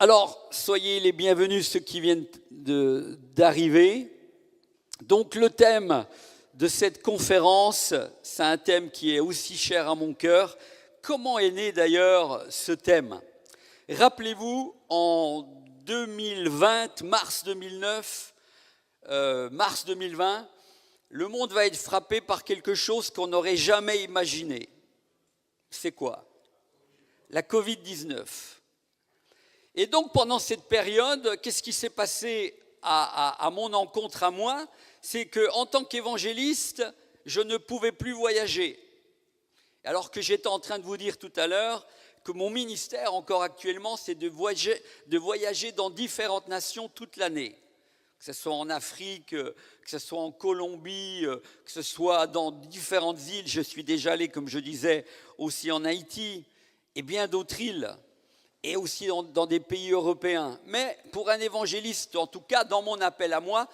Alors, soyez les bienvenus ceux qui viennent d'arriver. Donc, le thème de cette conférence, c'est un thème qui est aussi cher à mon cœur. Comment est né d'ailleurs ce thème ? Rappelez-vous, en 2020, mars 2020, le monde va être frappé par quelque chose qu'on n'aurait jamais imaginé. C'est quoi ? La Covid-19. Et donc, pendant cette période, qu'est-ce qui s'est passé à mon encontre à moi ? C'est qu'en tant qu'évangéliste, je ne pouvais plus voyager. Alors que j'étais en train de vous dire tout à l'heure que mon ministère, encore actuellement, c'est de voyager dans différentes nations toute l'année. Que ce soit en Afrique, que ce soit en Colombie, que ce soit dans différentes îles. Je suis déjà allé, comme je disais, aussi en Haïti et bien d'autres îles. Et aussi dans des pays européens. Mais pour un évangéliste, en tout cas dans mon appel à moi,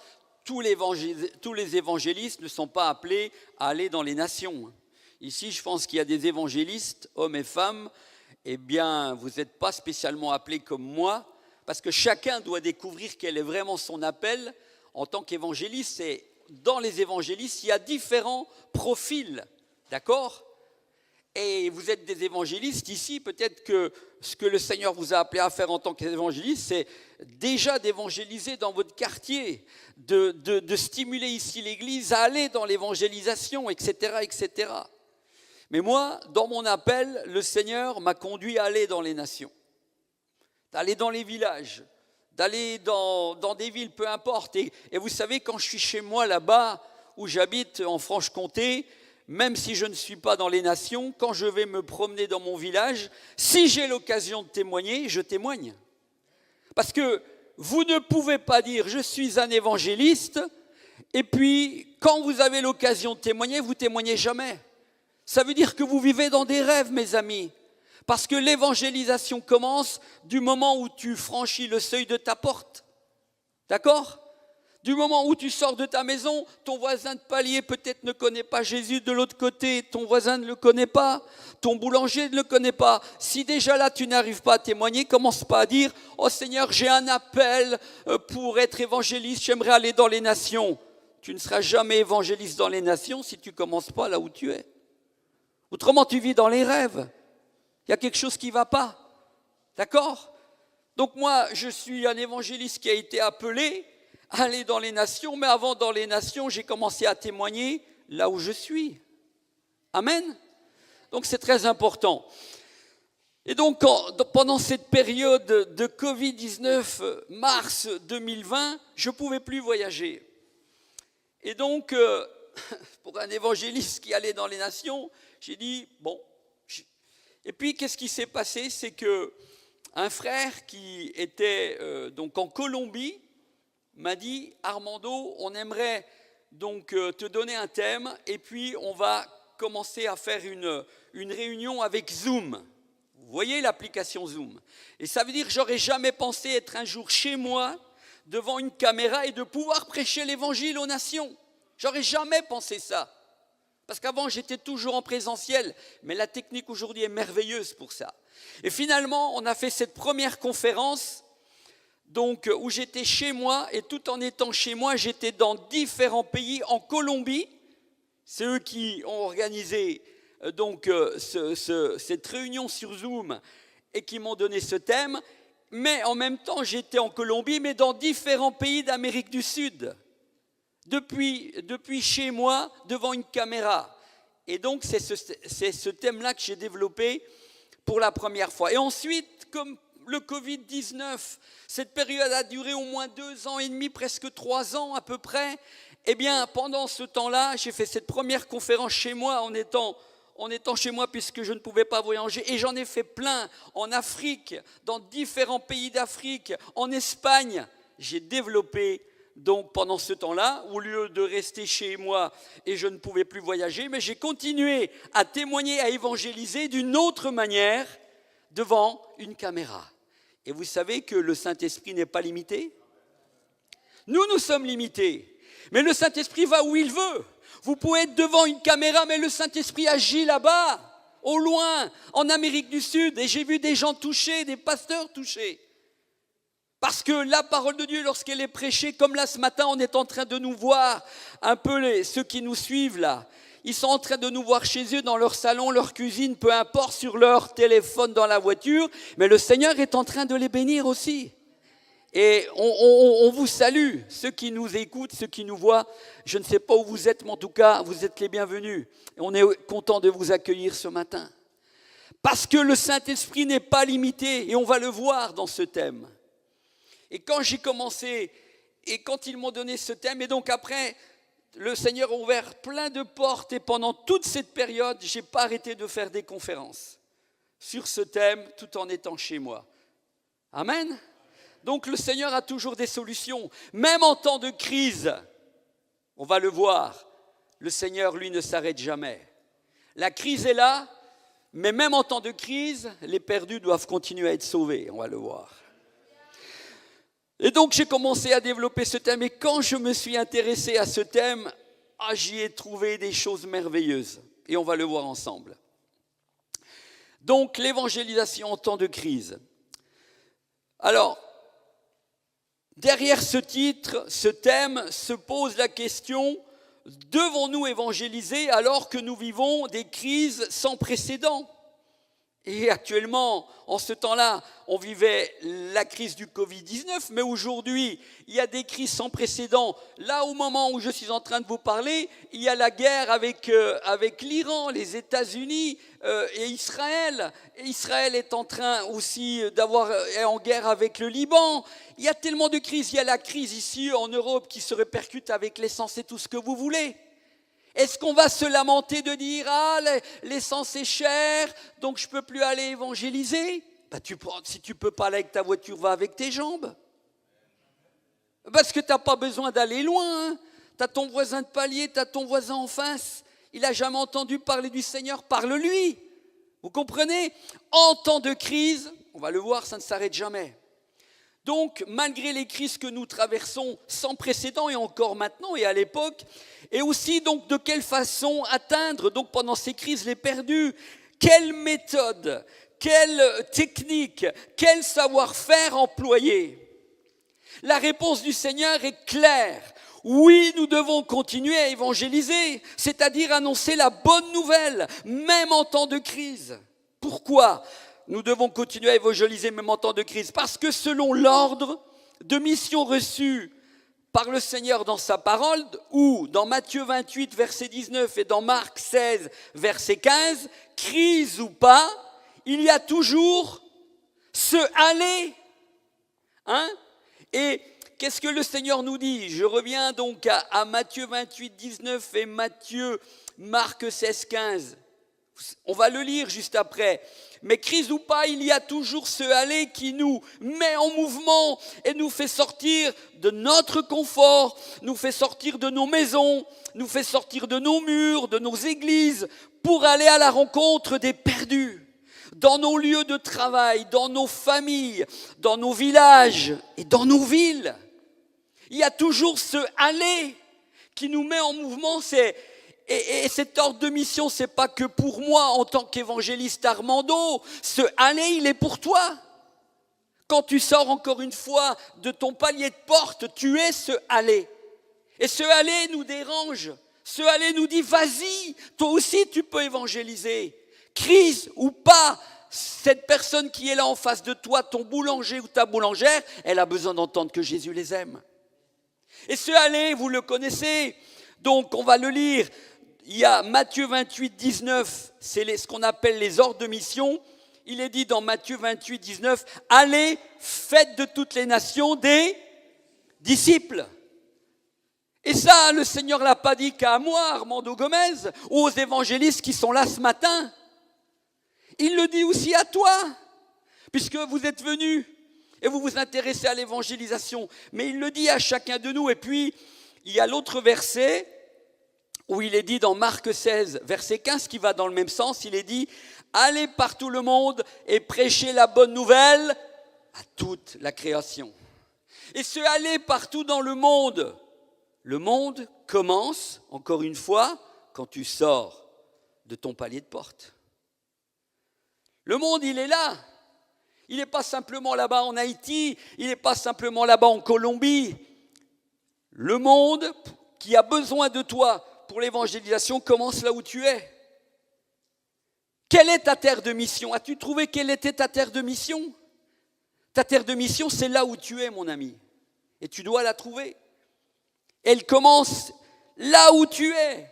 tous les évangélistes ne sont pas appelés à aller dans les nations. Ici, je pense qu'il y a des évangélistes, hommes et femmes, eh bien, vous n'êtes pas spécialement appelés comme moi, parce que chacun doit découvrir quel est vraiment son appel en tant qu'évangéliste. Et dans les évangélistes, il y a différents profils, d'accord ? Et vous êtes des évangélistes ici, peut-être que ce que le Seigneur vous a appelé à faire en tant qu'évangéliste, c'est déjà d'évangéliser dans votre quartier, de stimuler ici l'Église à aller dans l'évangélisation, etc., etc. Mais moi, dans mon appel, le Seigneur m'a conduit à aller dans les nations, d'aller dans les villages, d'aller dans des villes, peu importe. Et vous savez, quand je suis chez moi là-bas, où j'habite en Franche-Comté, même si je ne suis pas dans les nations, quand je vais me promener dans mon village, si j'ai l'occasion de témoigner, je témoigne. Parce que vous ne pouvez pas dire « je suis un évangéliste » et puis quand vous avez l'occasion de témoigner, vous ne témoignez jamais. Ça veut dire que vous vivez dans des rêves, mes amis. Parce que l'évangélisation commence du moment où tu franchis le seuil de ta porte. D'accord ? Du moment où tu sors de ta maison, ton voisin de palier peut-être ne connaît pas Jésus, de l'autre côté, ton voisin ne le connaît pas, ton boulanger ne le connaît pas. Si déjà là, tu n'arrives pas à témoigner, commence pas à dire « Oh Seigneur, j'ai un appel pour être évangéliste, j'aimerais aller dans les nations. » Tu ne seras jamais évangéliste dans les nations si tu ne commences pas là où tu es. Autrement, tu vis dans les rêves. Il y a quelque chose qui ne va pas. D'accord ? Donc moi, je suis un évangéliste qui a été appelé aller dans les nations, mais avant dans les nations, j'ai commencé à témoigner là où je suis. Amen. Donc c'est très important. Et donc pendant cette période de Covid-19, mars 2020, je ne pouvais plus voyager. Et donc, pour un évangéliste qui allait dans les nations, j'ai dit, bon. Et puis qu'est-ce qui s'est passé ? C'est qu'un frère qui était donc en Colombie, m'a dit « Armando, on aimerait donc te donner un thème et puis on va commencer à faire une réunion avec Zoom. » Vous voyez l'application Zoom. Et ça veut dire que j'aurais jamais pensé être un jour chez moi devant une caméra et de pouvoir prêcher l'évangile aux nations. J'aurais jamais pensé ça. Parce qu'avant, j'étais toujours en présentiel. Mais la technique aujourd'hui est merveilleuse pour ça. Et finalement, on a fait cette première conférence donc, où j'étais chez moi, et tout en étant chez moi, j'étais dans différents pays. En Colombie, c'est eux qui ont organisé donc, cette réunion sur Zoom et qui m'ont donné ce thème. Mais en même temps, j'étais en Colombie, mais dans différents pays d'Amérique du Sud. Depuis chez moi, devant une caméra. Et donc, c'est ce thème-là que j'ai développé pour la première fois. Et ensuite, comme le Covid-19, cette période a duré au moins 2 ans et demi, presque 3 ans à peu près. Eh bien, pendant ce temps-là, j'ai fait cette première conférence chez moi en étant chez moi puisque je ne pouvais pas voyager. Et j'en ai fait plein en Afrique, dans différents pays d'Afrique, en Espagne. J'ai développé donc pendant ce temps-là, au lieu de rester chez moi et je ne pouvais plus voyager, mais j'ai continué à témoigner, à évangéliser d'une autre manière devant une caméra. Et vous savez que le Saint-Esprit n'est pas limité ? Nous sommes limités. Mais le Saint-Esprit va où il veut. Vous pouvez être devant une caméra, mais le Saint-Esprit agit là-bas, au loin, en Amérique du Sud. Et j'ai vu des gens touchés, des pasteurs touchés. Parce que la parole de Dieu, lorsqu'elle est prêchée, comme là ce matin, on est en train de nous voir, un peu ceux qui nous suivent là, ils sont en train de nous voir chez eux, dans leur salon, leur cuisine, peu importe, sur leur téléphone, dans la voiture, mais le Seigneur est en train de les bénir aussi. Et on vous salue, ceux qui nous écoutent, ceux qui nous voient. Je ne sais pas où vous êtes, mais en tout cas, vous êtes les bienvenus. Et on est content de vous accueillir ce matin. Parce que le Saint-Esprit n'est pas limité, et on va le voir dans ce thème. Et quand j'ai commencé, et quand ils m'ont donné ce thème, et donc après, le Seigneur a ouvert plein de portes, et pendant toute cette période, je n'ai pas arrêté de faire des conférences sur ce thème, tout en étant chez moi. Amen. Donc le Seigneur a toujours des solutions, même en temps de crise. On va le voir, le Seigneur, lui, ne s'arrête jamais. La crise est là, mais même en temps de crise, les perdus doivent continuer à être sauvés, on va le voir. Et donc j'ai commencé à développer ce thème, et quand je me suis intéressé à ce thème, j'y ai trouvé des choses merveilleuses, et on va le voir ensemble. Donc l'évangélisation en temps de crise. Alors, derrière ce titre, ce thème, se pose la question, devons-nous évangéliser alors que nous vivons des crises sans précédent ? Et actuellement, en ce temps-là, on vivait la crise du Covid-19, mais aujourd'hui, il y a des crises sans précédent. Là, au moment où je suis en train de vous parler, il y a la guerre avec l'Iran, les États-Unis et Israël. Et Israël est en train aussi est en guerre avec le Liban. Il y a tellement de crises. Il y a la crise ici en Europe qui se répercute avec l'essence et tout ce que vous voulez. Est-ce qu'on va se lamenter de dire « Ah, l'essence est chère, donc je ne peux plus aller évangéliser » ? Si tu ne peux pas aller avec ta voiture, va avec tes jambes. Parce que tu n'as pas besoin d'aller loin. Hein. Tu as ton voisin de palier, tu as ton voisin en face. Il n'a jamais entendu parler du Seigneur, parle-lui. Vous comprenez ? En temps de crise, on va le voir, ça ne s'arrête jamais. Donc, malgré les crises que nous traversons sans précédent et encore maintenant et à l'époque, et aussi donc de quelle façon atteindre donc pendant ces crises les perdus, quelle méthode, quelle technique, quel savoir-faire employer ? La réponse du Seigneur est claire. Oui, nous devons continuer à évangéliser, c'est-à-dire annoncer la bonne nouvelle, même en temps de crise. Pourquoi ? Nous devons continuer à évangéliser même en temps de crise. Parce que selon l'ordre de mission reçu par le Seigneur dans sa parole, ou dans Matthieu 28, verset 19 et dans Marc 16, verset 15, crise ou pas, il y a toujours ce aller. Hein ? Et qu'est-ce que le Seigneur nous dit ? Je reviens donc à Matthieu 28, 19 et Marc 16, 15. On va le lire juste après. Mais crise ou pas, il y a toujours ce aller qui nous met en mouvement et nous fait sortir de notre confort, nous fait sortir de nos maisons, nous fait sortir de nos murs, de nos églises, pour aller à la rencontre des perdus. Dans nos lieux de travail, dans nos familles, dans nos villages et dans nos villes. Il y a toujours ce aller qui nous met en mouvement, Et cet ordre de mission, c'est pas que pour moi en tant qu'évangéliste Armando. Ce aller, il est pour toi. Quand tu sors encore une fois de ton palier de porte, tu es ce aller. Et ce aller nous dérange. Ce aller nous dit, vas-y, toi aussi tu peux évangéliser. Crise ou pas, cette personne qui est là en face de toi, ton boulanger ou ta boulangère, elle a besoin d'entendre que Jésus les aime. Et ce aller, vous le connaissez. Donc on va le lire. Il y a Matthieu 28, 19, c'est ce qu'on appelle les ordres de mission. Il est dit dans Matthieu 28, 19, « Allez, faites de toutes les nations des disciples. » Et ça, le Seigneur ne l'a pas dit qu'à moi, Armando Gomez, ou aux évangélistes qui sont là ce matin. Il le dit aussi à toi, puisque vous êtes venus et vous vous intéressez à l'évangélisation. Mais il le dit à chacun de nous. Et puis, il y a l'autre verset, où il est dit dans Marc 16, verset 15, qui va dans le même sens, il est dit « Allez par tout le monde et prêchez la bonne nouvelle à toute la création. » Et ce « aller partout dans le monde commence, encore une fois, quand tu sors de ton palier de porte. Le monde, il est là. Il n'est pas simplement là-bas en Haïti, il n'est pas simplement là-bas en Colombie. Le monde qui a besoin de toi pour l'évangélisation commence là où tu es. Quelle est ta terre de mission? As-tu trouvé quelle était ta terre de mission? Ta terre de mission, c'est là où tu es, mon ami. Et tu dois la trouver. Elle commence là où tu es.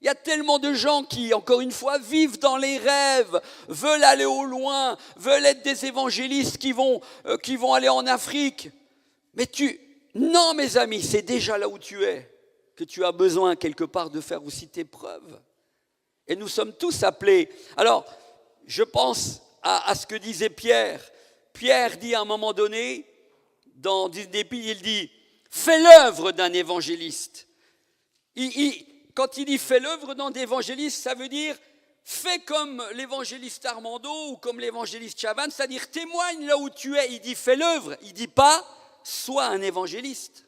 Il y a tellement de gens qui, encore une fois, vivent dans les rêves, veulent aller au loin, veulent être des évangélistes qui vont aller en Afrique. Mais non, mes amis, c'est déjà là où tu es que tu as besoin quelque part de faire aussi tes preuves. Et nous sommes tous appelés. Alors, je pense à ce que disait Pierre. Pierre dit à un moment donné, dans des Épîtres, il dit « Fais l'œuvre d'un évangéliste ». Quand il dit « Fais l'œuvre d'un évangéliste », ça veut dire « Fais comme l'évangéliste Armando ou comme l'évangéliste Chavannes », c'est-à-dire « Témoigne là où tu es ». Il dit « Fais l'œuvre ». Il ne dit pas « Sois un évangéliste ».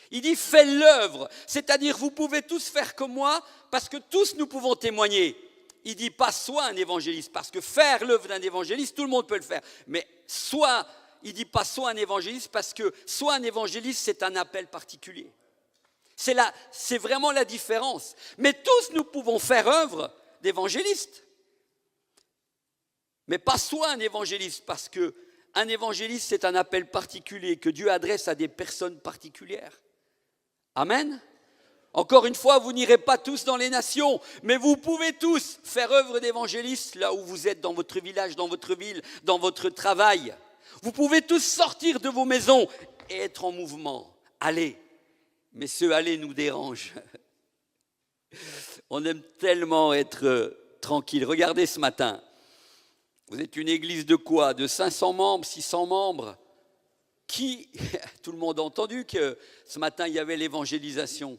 Il dit « Fais l'œuvre », c'est-à-dire vous pouvez tous faire comme moi parce que tous nous pouvons témoigner. Il ne dit pas « Sois un évangéliste » parce que faire l'œuvre d'un évangéliste, tout le monde peut le faire. Mais il ne dit pas « Sois un évangéliste » parce que « Sois un évangéliste » c'est un appel particulier. C'est vraiment la différence. Mais tous nous pouvons faire œuvre d'évangéliste. Mais pas « Sois un évangéliste » parce qu'un évangéliste c'est un appel particulier que Dieu adresse à des personnes particulières. Amen. Encore une fois, vous n'irez pas tous dans les nations, mais vous pouvez tous faire œuvre d'évangéliste là où vous êtes, dans votre village, dans votre ville, dans votre travail. Vous pouvez tous sortir de vos maisons et être en mouvement. Allez, mais ce aller nous dérange. On aime tellement être tranquille. Regardez ce matin, vous êtes une église de quoi? De 500 membres, 600 membres? Tout le monde a entendu que ce matin il y avait l'évangélisation.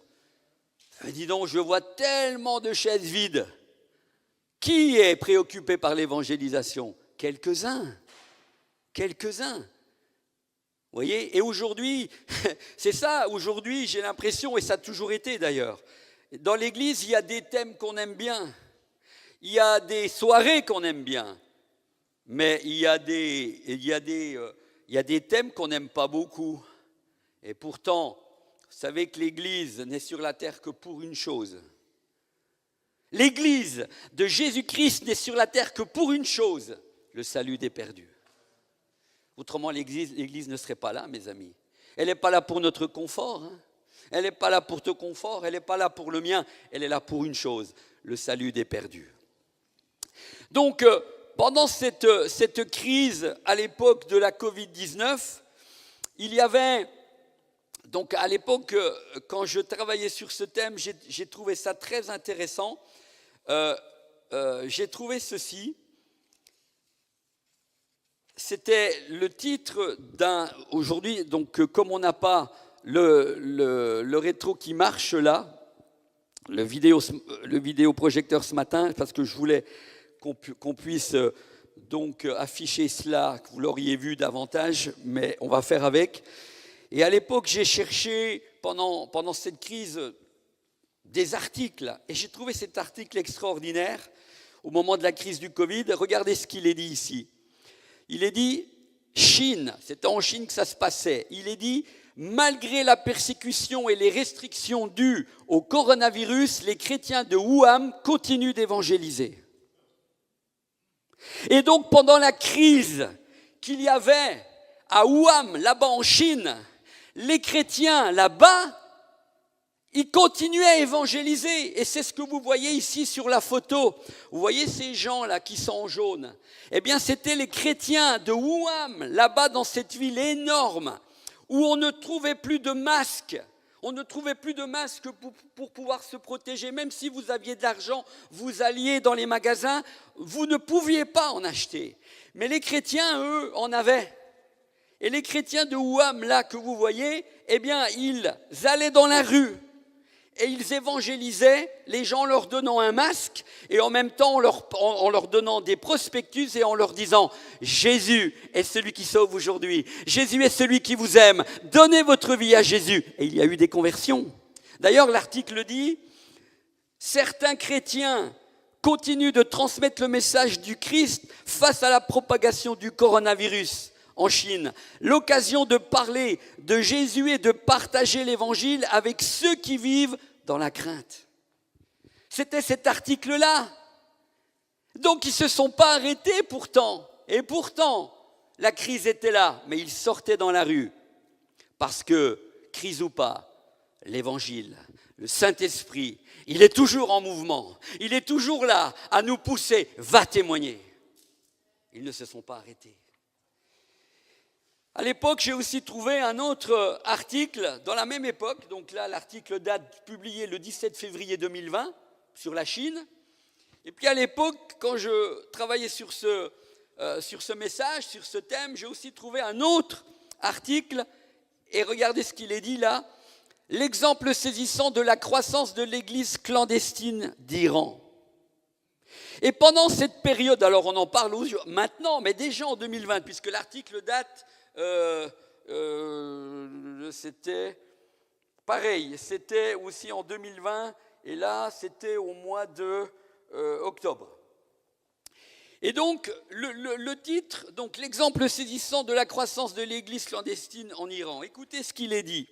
Dis donc, je vois tellement de chaises vides. Qui est préoccupé par l'évangélisation? Quelques-uns. Vous voyez? Et aujourd'hui, c'est ça, aujourd'hui j'ai l'impression, et ça a toujours été d'ailleurs, dans l'église il y a des thèmes qu'on aime bien, il y a des soirées qu'on aime bien, mais il y a des thèmes qu'on n'aime pas beaucoup. Et pourtant, vous savez que l'Église n'est sur la terre que pour une chose. L'Église de Jésus-Christ n'est sur la terre que pour une chose, le salut des perdus. Autrement, l'Église ne serait pas là, mes amis. Elle n'est pas là pour notre confort. Hein. Elle n'est pas là pour ton confort, elle n'est pas là pour le mien. Elle est là pour une chose, le salut des perdus. Donc, pendant cette crise à l'époque de la Covid-19, il y avait... Donc à l'époque, quand je travaillais sur ce thème, j'ai trouvé ça très intéressant. J'ai trouvé ceci. C'était le titre aujourd'hui, donc comme on n'a pas le rétro qui marche là, le vidéoprojecteur ce matin, parce que je voulais qu'on puisse donc afficher cela, que vous l'auriez vu davantage, mais on va faire avec. Et à l'époque, j'ai cherché, pendant cette crise, des articles. Et j'ai trouvé cet article extraordinaire au moment de la crise du Covid. Regardez ce qu'il est dit ici. Il est dit, Chine, c'était en Chine que ça se passait. Il est dit, malgré la persécution et les restrictions dues au coronavirus, les chrétiens de Wuhan continuent d'évangéliser. Et donc, pendant la crise qu'il y avait à Wuhan, là-bas en Chine, les chrétiens là-bas, ils continuaient à évangéliser. Et c'est ce que vous voyez ici sur la photo. Vous voyez ces gens-là qui sont en jaune? Eh bien, c'était les chrétiens de Wuhan, là-bas dans cette ville énorme, où on ne trouvait plus de masques. On ne trouvait plus de masques pour pouvoir se protéger. Même si vous aviez de l'argent, vous alliez dans les magasins, vous ne pouviez pas en acheter. Mais les chrétiens, eux, en avaient. Et les chrétiens de Wuhan, là, que vous voyez, eh bien, ils allaient dans la rue et ils évangélisaient, les gens leur donnant un masque et en même temps en leur donnant des prospectus et en leur disant « Jésus est celui qui sauve aujourd'hui, Jésus est celui qui vous aime, donnez votre vie à Jésus ». Et il y a eu des conversions. D'ailleurs, l'article dit « Certains chrétiens continue de transmettre le message du Christ face à la propagation du coronavirus en Chine. L'occasion de parler de Jésus et de partager l'évangile avec ceux qui vivent dans la crainte. C'était cet article-là. Donc ils ne se sont pas arrêtés pourtant. Et pourtant, la crise était là, mais ils sortaient dans la rue. Parce que, crise ou pas, l'évangile, le Saint-Esprit, il est toujours en mouvement. Il est toujours là à nous pousser. Va témoigner. Ils ne se sont pas arrêtés. À l'époque, j'ai aussi trouvé un autre article dans la même époque. Donc là, l'article date publié le 17 février 2020 sur la Chine. Et puis à l'époque, quand je travaillais sur ce message, sur ce thème, j'ai aussi trouvé un autre article. Et regardez ce qu'il est dit là. L'exemple saisissant de la croissance de l'église clandestine d'Iran. Et pendant cette période, alors on en parle maintenant, mais déjà en 2020, puisque l'article date, c'était pareil, c'était aussi en 2020, et là c'était au mois de octobre. Et donc, le titre, donc l'exemple saisissant de la croissance de l'église clandestine en Iran. Écoutez ce qu'il est dit.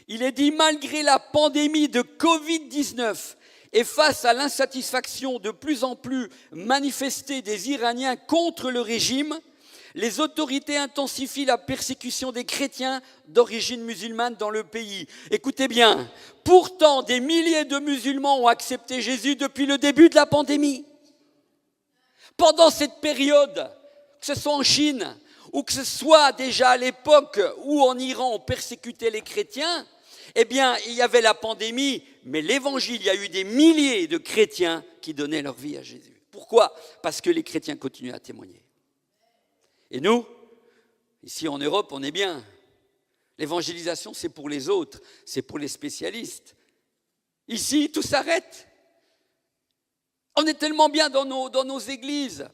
Il est dit, malgré la pandémie de Covid-19 et face à l'insatisfaction de plus en plus manifestée des Iraniens contre le régime, les autorités intensifient la persécution des chrétiens d'origine musulmane dans le pays. Écoutez bien, pourtant des milliers de musulmans ont accepté Jésus depuis le début de la pandémie. Pendant cette période, que ce soit en Chine ou que ce soit déjà à l'époque où en Iran on persécutait les chrétiens, eh bien, il y avait la pandémie, mais l'évangile, il y a eu des milliers de chrétiens qui donnaient leur vie à Jésus. Pourquoi ? Parce que les chrétiens continuent à témoigner. Et nous, ici en Europe, on est bien. L'évangélisation, c'est pour les autres, c'est pour les spécialistes. Ici, tout s'arrête. On est tellement bien dans nos églises,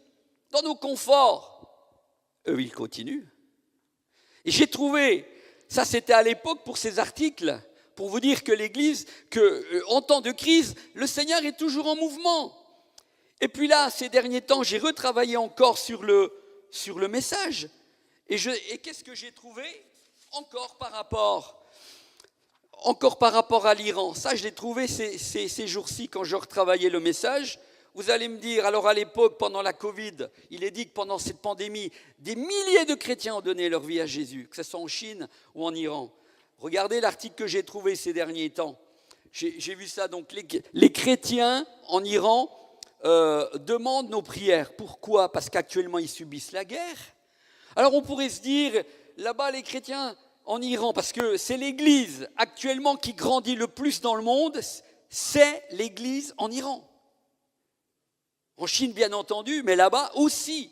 dans nos conforts. Eux, ils continuent. Et j'ai trouvé, ça c'était à l'époque pour ces articles, pour vous dire que l'Église, en temps de crise, le Seigneur est toujours en mouvement. Et puis là, ces derniers temps, j'ai retravaillé encore sur le message. Et qu'est-ce que j'ai trouvé encore par rapport à l'Iran. Ça, je l'ai trouvé ces jours-ci quand je retravaillais le message. Vous allez me dire, alors à l'époque, pendant la Covid, il est dit que pendant cette pandémie, des milliers de chrétiens ont donné leur vie à Jésus, que ce soit en Chine ou en Iran. Regardez l'article que j'ai trouvé ces derniers temps. J'ai vu ça, donc les chrétiens en Iran demandent nos prières. Pourquoi ? Parce qu'actuellement, ils subissent la guerre. Alors on pourrait se dire, là-bas, les chrétiens en Iran, parce que c'est l'Église actuellement qui grandit le plus dans le monde, c'est l'Église en Iran. En Chine, bien entendu, mais là-bas aussi.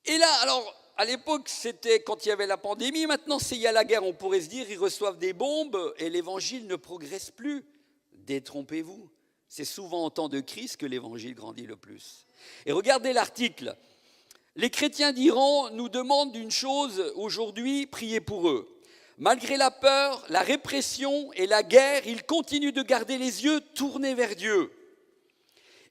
Et là, alors, à l'époque, c'était quand il y avait la pandémie. Maintenant, s'il y a la guerre, on pourrait se dire, ils reçoivent des bombes et l'évangile ne progresse plus. Détrompez-vous. C'est souvent en temps de crise que l'évangile grandit le plus. Et regardez l'article. Les chrétiens d'Iran nous demandent une chose aujourd'hui, priez pour eux. Malgré la peur, la répression et la guerre, ils continuent de garder les yeux tournés vers Dieu.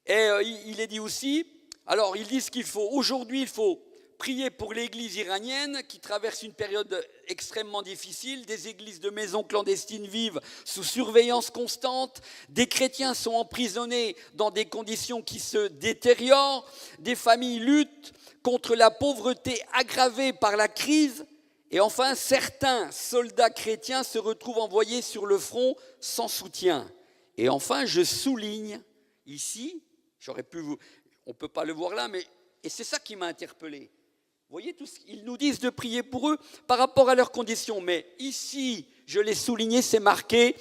Et il est dit aussi, alors ils disent qu'il faut, aujourd'hui il faut prier pour l'église iranienne qui traverse une période extrêmement difficile, des églises de maisons clandestines vivent sous surveillance constante, des chrétiens sont emprisonnés dans des conditions qui se détériorent, des familles luttent contre la pauvreté aggravée par la crise, et enfin certains soldats chrétiens se retrouvent envoyés sur le front sans soutien. Et enfin, je souligne ici, on ne peut pas le voir là, et c'est ça qui m'a interpellé. Vous voyez, ils nous disent de prier pour eux par rapport à leurs conditions, mais ici, je l'ai souligné, c'est marqué,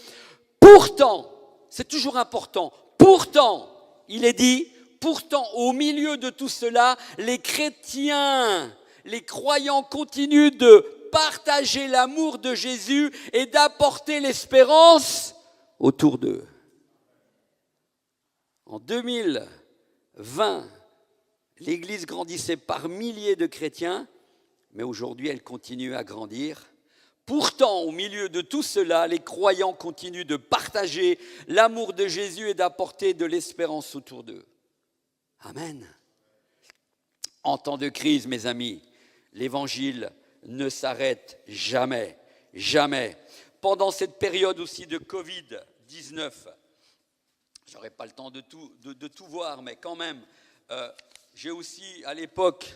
pourtant, c'est toujours important, pourtant, il est dit, pourtant, au milieu de tout cela, les chrétiens, les croyants continuent de partager l'amour de Jésus et d'apporter l'espérance autour d'eux. En 2020, l'Église grandissait par milliers de chrétiens, mais aujourd'hui, elle continue à grandir. Pourtant, au milieu de tout cela, les croyants continuent de partager l'amour de Jésus et d'apporter de l'espérance autour d'eux. Amen. En temps de crise, mes amis, l'évangile ne s'arrête jamais, jamais. Pendant cette période aussi de Covid-19, je n'aurai pas le temps de tout voir, mais quand même, j'ai aussi, à l'époque,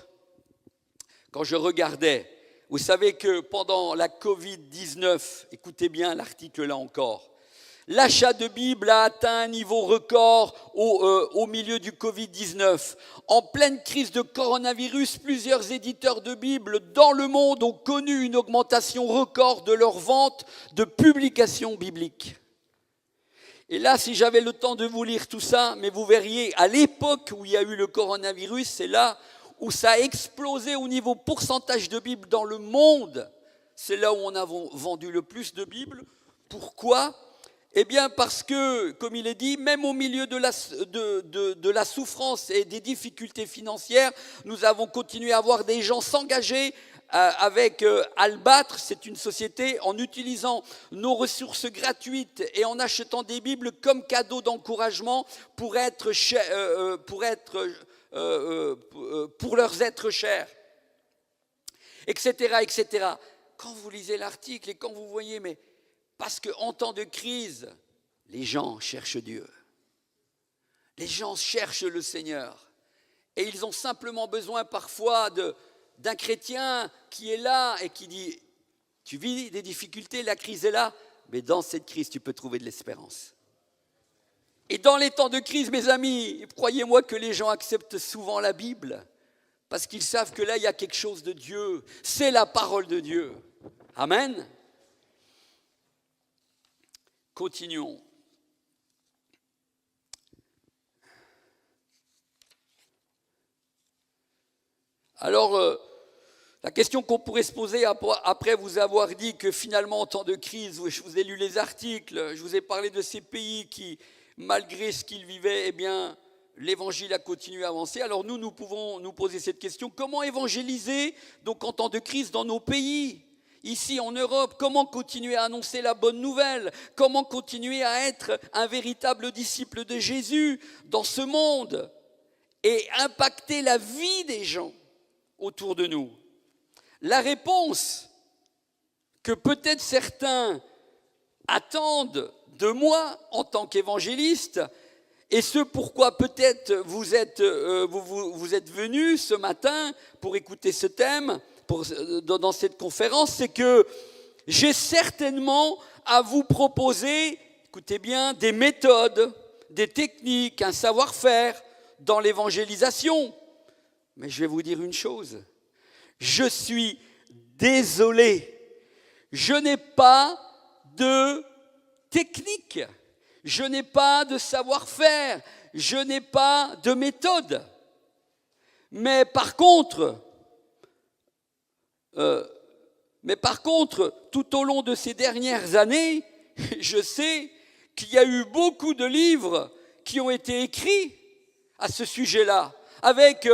quand je regardais, vous savez que pendant la Covid-19, écoutez bien l'article là encore, l'achat de Bibles a atteint un niveau record au milieu du Covid-19. En pleine crise de coronavirus, plusieurs éditeurs de Bibles dans le monde ont connu une augmentation record de leur vente de publications bibliques. Et là, si j'avais le temps de vous lire tout ça, mais vous verriez, à l'époque où il y a eu le coronavirus, c'est là où ça a explosé au niveau pourcentage de Bibles dans le monde. C'est là où on a vendu le plus de Bibles. Pourquoi ? Eh bien parce que, comme il est dit, même au milieu de la souffrance et des difficultés financières, nous avons continué à voir des gens s'engager avec Albâtre, c'est une société, en utilisant nos ressources gratuites et en achetant des Bibles comme cadeau d'encouragement pour leurs êtres chers, etc., etc. Quand vous lisez l'article et quand vous voyez, mais parce qu'en temps de crise, les gens cherchent Dieu. Les gens cherchent le Seigneur. Et ils ont simplement besoin parfois d'un chrétien qui est là et qui dit, tu vis des difficultés, la crise est là, mais dans cette crise, tu peux trouver de l'espérance. Et dans les temps de crise, mes amis, croyez-moi que les gens acceptent souvent la Bible parce qu'ils savent que là, il y a quelque chose de Dieu. C'est la parole de Dieu. Amen. Continuons. Alors, la question qu'on pourrait se poser après vous avoir dit que finalement, en temps de crise, je vous ai lu les articles, je vous ai parlé de ces pays qui, malgré ce qu'ils vivaient, eh bien, l'évangile a continué à avancer. Alors nous pouvons nous poser cette question, comment évangéliser donc en temps de crise dans nos pays ? Ici en Europe, comment continuer à annoncer la bonne nouvelle ? Comment continuer à être un véritable disciple de Jésus dans ce monde et impacter la vie des gens autour de nous ? La réponse que peut-être certains attendent de moi en tant qu'évangéliste, et ce pourquoi peut-être vous êtes venus ce matin pour écouter ce thème, dans cette conférence, c'est que j'ai certainement à vous proposer, écoutez bien, des méthodes, des techniques, un savoir-faire dans l'évangélisation. Mais je vais vous dire une chose, je suis désolé, je n'ai pas de technique, je n'ai pas de savoir-faire, je n'ai pas de méthode. Mais par contre, tout au long de ces dernières années, je sais qu'il y a eu beaucoup de livres qui ont été écrits à ce sujet-là, avec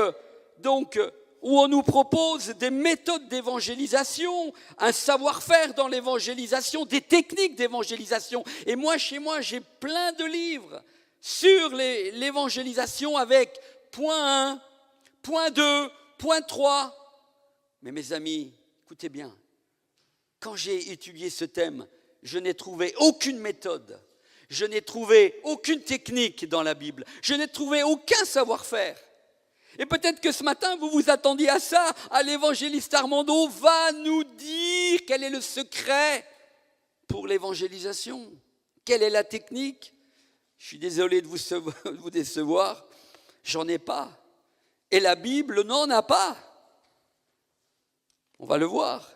où on nous propose des méthodes d'évangélisation, un savoir-faire dans l'évangélisation, des techniques d'évangélisation. Et moi, chez moi, j'ai plein de livres sur l'évangélisation avec point 1, point 2, point 3. Mais mes amis, écoutez bien, quand j'ai étudié ce thème, je n'ai trouvé aucune méthode, je n'ai trouvé aucune technique dans la Bible, je n'ai trouvé aucun savoir-faire. Et peut-être que ce matin, vous vous attendiez à ça, à l'évangéliste Armando va nous dire quel est le secret pour l'évangélisation, quelle est la technique. Je suis désolé de vous décevoir, j'en ai pas. Et la Bible n'en a pas. On va le voir.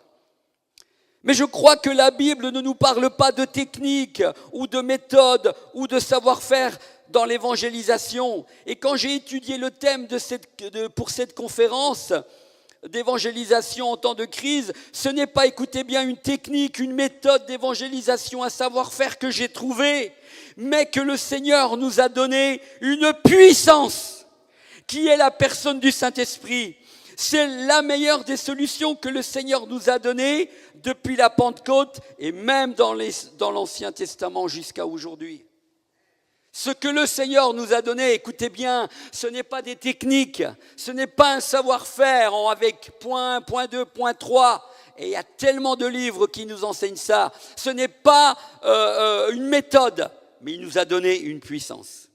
Mais je crois que la Bible ne nous parle pas de technique ou de méthode ou de savoir-faire dans l'évangélisation. Et quand j'ai étudié le thème pour cette conférence d'évangélisation en temps de crise, ce n'est pas, écoutez bien, une technique, une méthode d'évangélisation, un savoir-faire que j'ai trouvé, mais que le Seigneur nous a donné une puissance qui est la personne du Saint-Esprit. C'est la meilleure des solutions que le Seigneur nous a données depuis la Pentecôte et même dans l'Ancien Testament jusqu'à aujourd'hui. Ce que le Seigneur nous a donné, écoutez bien, ce n'est pas des techniques, ce n'est pas un savoir-faire avec point 1, point 2, point 3. Et il y a tellement de livres qui nous enseignent ça. Ce n'est pas une méthode, mais il nous a donné une puissance.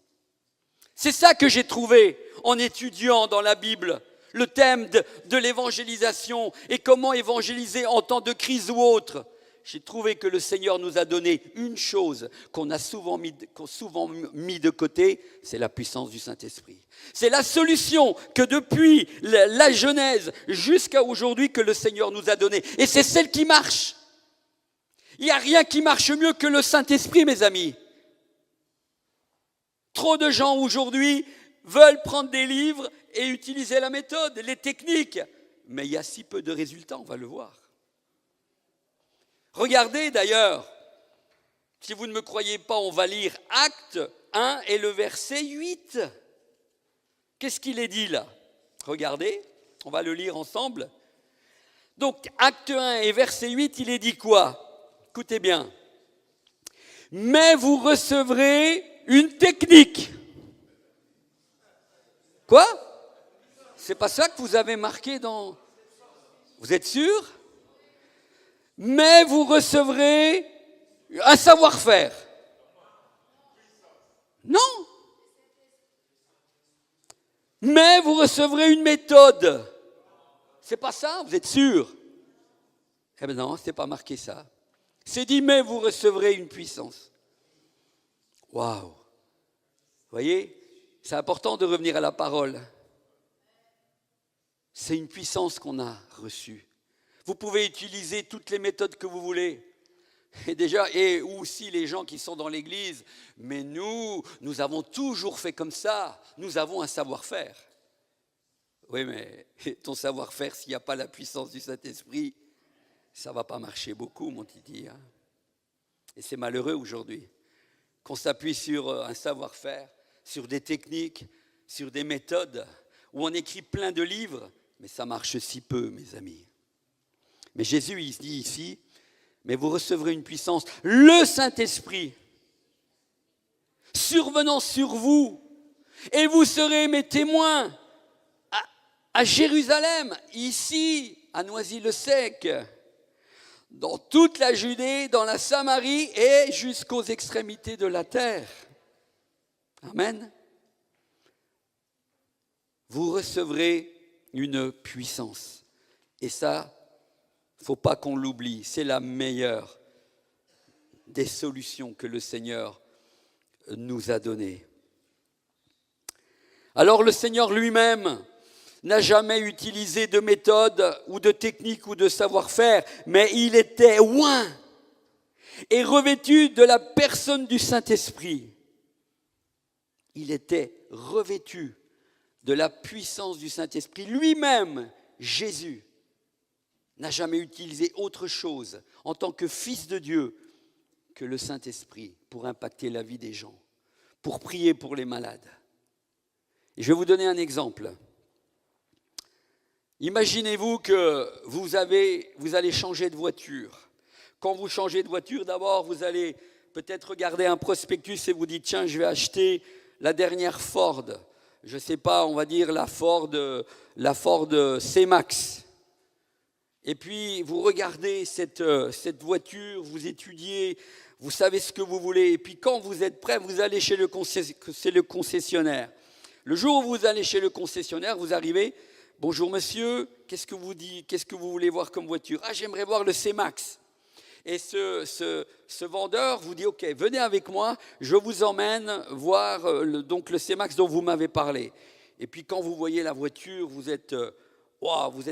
C'est ça que j'ai trouvé en étudiant dans la Bible le thème de l'évangélisation et comment évangéliser en temps de crise ou autre. J'ai trouvé que le Seigneur nous a donné une chose qu'on a souvent mis de côté, c'est la puissance du Saint-Esprit. C'est la solution que depuis la Genèse jusqu'à aujourd'hui que le Seigneur nous a donnée. Et c'est celle qui marche. Il n'y a rien qui marche mieux que le Saint-Esprit, mes amis. Trop de gens aujourd'hui veulent prendre des livres et utiliser la méthode, les techniques. Mais il y a si peu de résultats, on va le voir. Regardez d'ailleurs, si vous ne me croyez pas, on va lire Actes 1 et le verset 8. Qu'est-ce qu'il est dit là? Regardez, on va le lire ensemble. Donc Actes 1 et verset 8, il est dit quoi? Écoutez bien. Mais vous recevrez une technique. Quoi? C'est pas ça que vous avez marqué dans... Vous êtes sûr? Mais vous recevrez un savoir-faire. Non. Mais vous recevrez une méthode. C'est pas ça, vous êtes sûr? Eh bien non, c'est pas marqué ça. C'est dit, mais vous recevrez une puissance. Waouh! Vous voyez, c'est important de revenir à la parole. C'est une puissance qu'on a reçue. Vous pouvez utiliser toutes les méthodes que vous voulez. Et aussi les gens qui sont dans l'église. Mais nous avons toujours fait comme ça. Nous avons un savoir-faire. Oui, mais ton savoir-faire, s'il n'y a pas la puissance du Saint-Esprit, ça ne va pas marcher beaucoup, mon Titi. Hein. Et c'est malheureux aujourd'hui qu'on s'appuie sur un savoir-faire, sur des techniques, sur des méthodes, où on écrit plein de livres, mais ça marche si peu, mes amis. Mais Jésus, il se dit ici, mais vous recevrez une puissance, le Saint-Esprit, survenant sur vous, et vous serez mes témoins à Jérusalem, ici, à Noisy-le-Sec, dans toute la Judée, dans la Samarie et jusqu'aux extrémités de la terre. Amen. Vous recevrez une puissance. Et ça, il ne faut pas qu'on l'oublie. C'est la meilleure des solutions que le Seigneur nous a données. Alors le Seigneur lui-même n'a jamais utilisé de méthode ou de technique ou de savoir-faire, mais il était oint et revêtu de la personne du Saint-Esprit. Il était revêtu de la puissance du Saint-Esprit. Lui-même, Jésus, n'a jamais utilisé autre chose en tant que Fils de Dieu que le Saint-Esprit pour impacter la vie des gens, pour prier pour les malades. Et je vais vous donner un exemple. Imaginez-vous que vous allez changer de voiture. Quand vous changez de voiture, d'abord, vous allez peut-être regarder un prospectus et vous dites, tiens, je vais acheter la dernière Ford. Je ne sais pas, on va dire la Ford C-Max. Et puis, vous regardez cette voiture, vous étudiez, vous savez ce que vous voulez. Et puis, quand vous êtes prêt, vous allez chez le concessionnaire. Le jour où vous allez chez le concessionnaire, vous arrivez... Bonjour monsieur, qu'est-ce que vous voulez voir comme voiture? Ah, j'aimerais voir le C-Max. Et ce vendeur vous dit, ok, venez avec moi, je vous emmène voir le C-Max dont vous m'avez parlé. Et puis quand vous voyez la voiture, vous êtes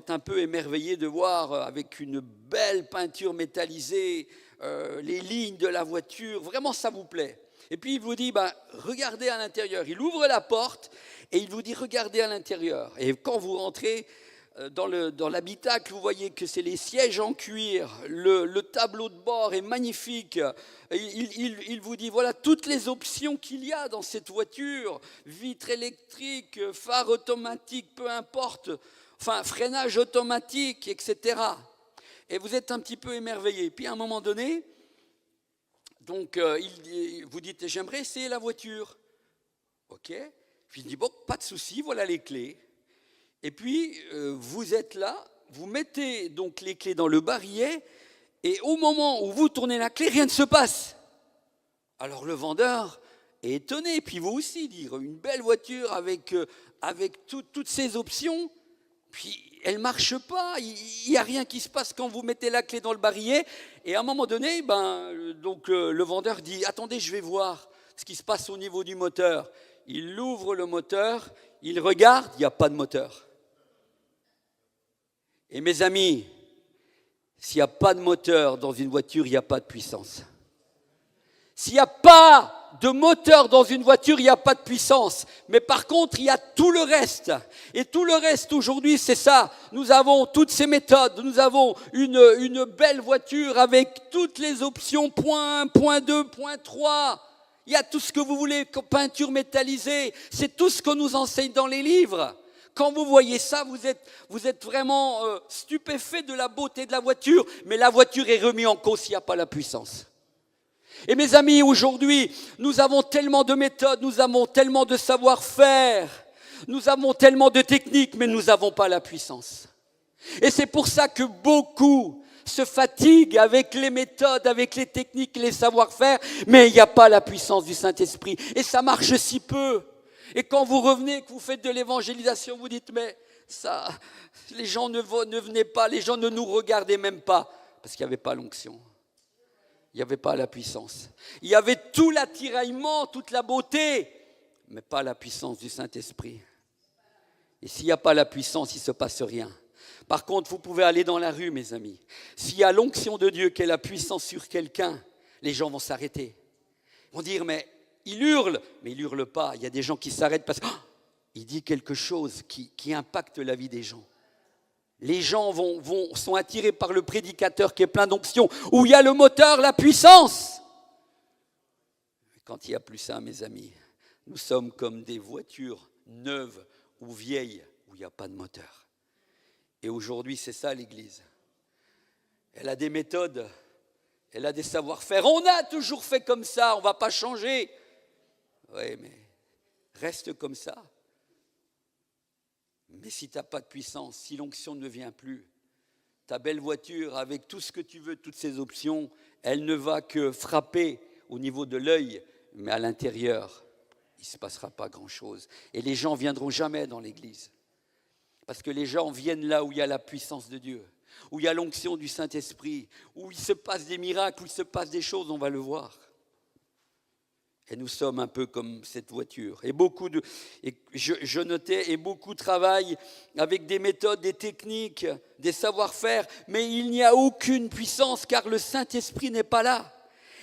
un peu émerveillé de voir avec une belle peinture métallisée, les lignes de la voiture, vraiment ça vous plaît. Et puis il vous dit, regardez à l'intérieur. Il ouvre la porte et il vous dit, regardez à l'intérieur. Et quand vous rentrez dans l'habitacle, vous voyez que c'est les sièges en cuir, le tableau de bord est magnifique. Il vous dit, voilà toutes les options qu'il y a dans cette voiture, vitre électrique, phare automatique, peu importe. enfin freinage automatique, etc. Et vous êtes un petit peu émerveillé. Puis à un moment donné, donc vous dites, j'aimerais essayer la voiture. Ok. Puis il dit, bon, pas de souci, voilà les clés. Et puis vous êtes là, vous mettez donc les clés dans le barillet, et au moment où vous tournez la clé, rien ne se passe. Alors le vendeur est étonné, puis vous aussi, dire une belle voiture avec toutes ces options, puis elle ne marche pas, il n'y a rien qui se passe quand vous mettez la clé dans le barillet. Et à un moment donné, le vendeur dit, attendez, je vais voir ce qui se passe au niveau du moteur. Il ouvre le moteur, il regarde, il n'y a pas de moteur. Et mes amis, s'il n'y a pas de moteur dans une voiture, il n'y a pas de puissance. S'il n'y a pas de moteur dans une voiture, il n'y a pas de puissance. Mais par contre, il y a tout le reste. Et tout le reste aujourd'hui, c'est ça. Nous avons toutes ces méthodes. Nous avons une belle voiture avec toutes les options, point 1, point 2, point 3. Il y a tout ce que vous voulez, peinture métallisée. C'est tout ce qu'on nous enseigne dans les livres. Quand vous voyez ça, vous êtes vraiment stupéfait de la beauté de la voiture. Mais la voiture est remise en cause s'il n'y a pas la puissance. Et mes amis, aujourd'hui, nous avons tellement de méthodes, nous avons tellement de savoir-faire, nous avons tellement de techniques, mais nous n'avons pas la puissance. Et c'est pour ça que beaucoup se fatiguent avec les méthodes, avec les techniques, les savoir-faire, mais il n'y a pas la puissance du Saint-Esprit. Et ça marche si peu. Et quand vous revenez, que vous faites de l'évangélisation, vous dites, mais ça, les gens ne venaient pas, les gens ne nous regardaient même pas, parce qu'il n'y avait pas l'onction. Il n'y avait pas la puissance. Il y avait tout l'attiraillement, toute la beauté, mais pas la puissance du Saint-Esprit. Et s'il n'y a pas la puissance, il ne se passe rien. Par contre, vous pouvez aller dans la rue, mes amis. S'il y a l'onction de Dieu qui est la puissance sur quelqu'un, les gens vont s'arrêter. Ils vont dire, mais il hurle. Mais il ne hurle pas. Il y a des gens qui s'arrêtent parce qu'il dit quelque chose qui impacte la vie des gens. Les gens sont attirés par le prédicateur qui est plein d'onction, où il y a le moteur, la puissance. Quand il n'y a plus ça, mes amis, nous sommes comme des voitures neuves ou vieilles, où il n'y a pas de moteur. Et aujourd'hui, c'est ça l'Église. Elle a des méthodes, elle a des savoir-faire. On a toujours fait comme ça, on ne va pas changer. Oui, mais reste comme ça. Mais si tu n'as pas de puissance, si l'onction ne vient plus, ta belle voiture avec tout ce que tu veux, toutes ces options, elle ne va que frapper au niveau de l'œil, mais à l'intérieur, il ne se passera pas grand-chose. Et les gens ne viendront jamais dans l'église. Parce que les gens viennent là où il y a la puissance de Dieu, où il y a l'onction du Saint-Esprit, où il se passe des miracles, où il se passe des choses, on va le voir. Et nous sommes un peu comme cette voiture. Et je notais, et beaucoup travaillent avec des méthodes, des techniques, des savoir-faire, mais il n'y a aucune puissance car le Saint-Esprit n'est pas là.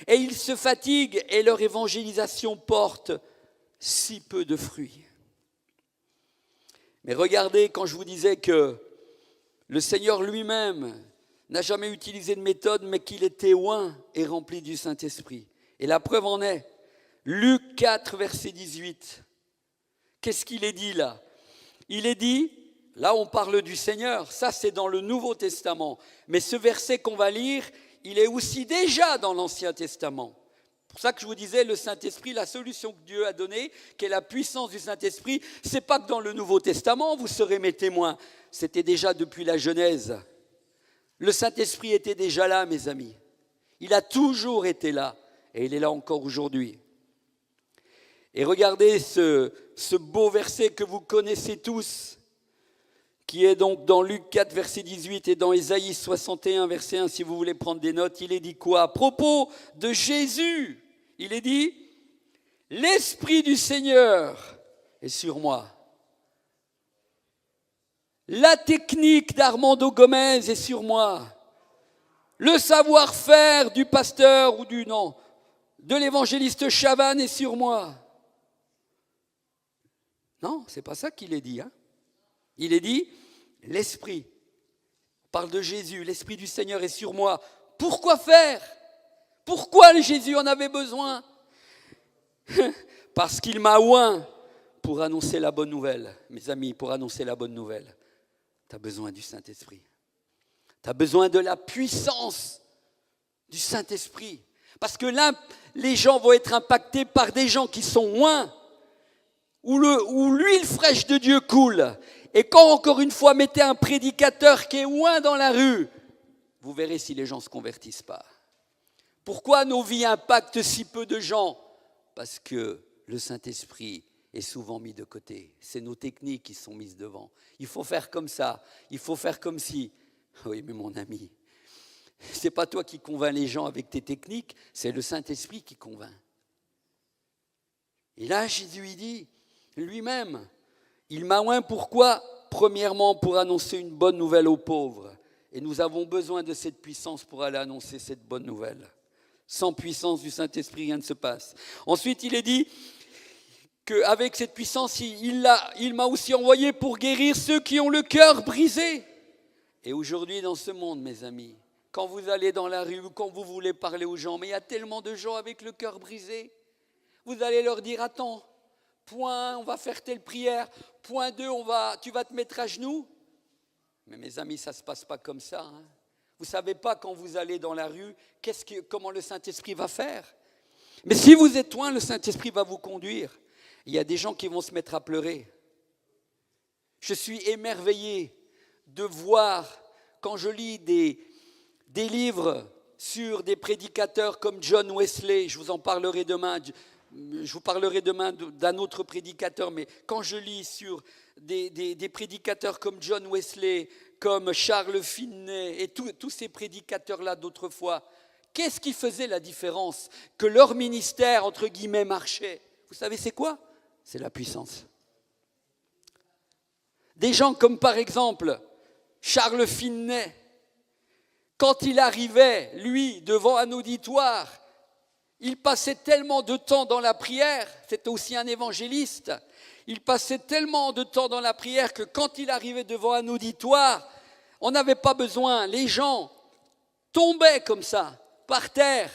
Et ils se fatiguent et leur évangélisation porte si peu de fruits. Mais regardez, quand je vous disais que le Seigneur lui-même n'a jamais utilisé de méthode, mais qu'il était oint et rempli du Saint-Esprit. Et la preuve en est, Luc 4, verset 18. Qu'est-ce qu'il est dit là ? Il est dit, là on parle du Seigneur, ça c'est dans le Nouveau Testament. Mais ce verset qu'on va lire, il est aussi déjà dans l'Ancien Testament. C'est pour ça que je vous disais, le Saint-Esprit, la solution que Dieu a donnée, qui est la puissance du Saint-Esprit, c'est pas que dans le Nouveau Testament, vous serez mes témoins. C'était déjà depuis la Genèse. Le Saint-Esprit était déjà là, mes amis. Il a toujours été là, et il est là encore aujourd'hui. Et regardez ce beau verset que vous connaissez tous, qui est donc dans Luc 4, verset 18 et dans Ésaïe 61, verset 1, si vous voulez prendre des notes. Il est dit quoi ? À propos de Jésus, il est dit « L'Esprit du Seigneur est sur moi. La technique d'Armando Gomez est sur moi. Le savoir-faire du pasteur ou de l'évangéliste Chavannes est sur moi. » Non, c'est pas ça qu'il est dit. Il est dit, l'Esprit, on parle de Jésus, l'Esprit du Seigneur est sur moi. Pourquoi faire ? Pourquoi Jésus en avait besoin ? Parce qu'il m'a oint pour annoncer la bonne nouvelle. Mes amis, pour annoncer la bonne nouvelle. Tu as besoin du Saint-Esprit. Tu as besoin de la puissance du Saint-Esprit. Parce que là, les gens vont être impactés par des gens qui sont loin, où l'huile fraîche de Dieu coule. Et quand, encore une fois, mettez un prédicateur qui est loin dans la rue, vous verrez si les gens ne se convertissent pas. Pourquoi nos vies impactent si peu de gens ? Parce que le Saint-Esprit est souvent mis de côté. C'est nos techniques qui sont mises devant. Il faut faire comme ça, il faut faire comme si. Oui, mais mon ami, ce n'est pas toi qui convainc les gens avec tes techniques, c'est le Saint-Esprit qui convainc. Et là, Jésus, il dit, lui-même, il m'a oint pourquoi ? Premièrement, pour annoncer une bonne nouvelle aux pauvres. Et nous avons besoin de cette puissance pour aller annoncer cette bonne nouvelle. Sans puissance du Saint-Esprit, rien ne se passe. Ensuite, il est dit qu'avec cette puissance, il m'a aussi envoyé pour guérir ceux qui ont le cœur brisé. Et aujourd'hui, dans ce monde, mes amis, quand vous allez dans la rue ou quand vous voulez parler aux gens, mais il y a tellement de gens avec le cœur brisé, vous allez leur dire, attends, point 1, on va faire telle prière, point 2, tu vas te mettre à genoux. Mais mes amis, ça ne se passe pas comme ça. Hein. Vous ne savez pas quand vous allez dans la rue, comment le Saint-Esprit va faire. Mais si vous êtes loin, le Saint-Esprit va vous conduire. Il y a des gens qui vont se mettre à pleurer. Je suis émerveillé de voir, quand je lis des livres sur des prédicateurs comme John Wesley, je vous en parlerai demain, je vous parlerai demain d'un autre prédicateur, mais quand je lis sur des prédicateurs comme John Wesley, comme Charles Finney et tous ces prédicateurs-là d'autrefois, qu'est-ce qui faisait la différence ? Que leur ministère, entre guillemets, marchait. Vous savez c'est quoi ? C'est la puissance. Des gens comme par exemple Charles Finney, quand il arrivait, lui, devant un auditoire, il passait tellement de temps dans la prière, c'était aussi un évangéliste, il passait tellement de temps dans la prière que quand il arrivait devant un auditoire, on n'avait pas besoin, les gens tombaient comme ça, par terre.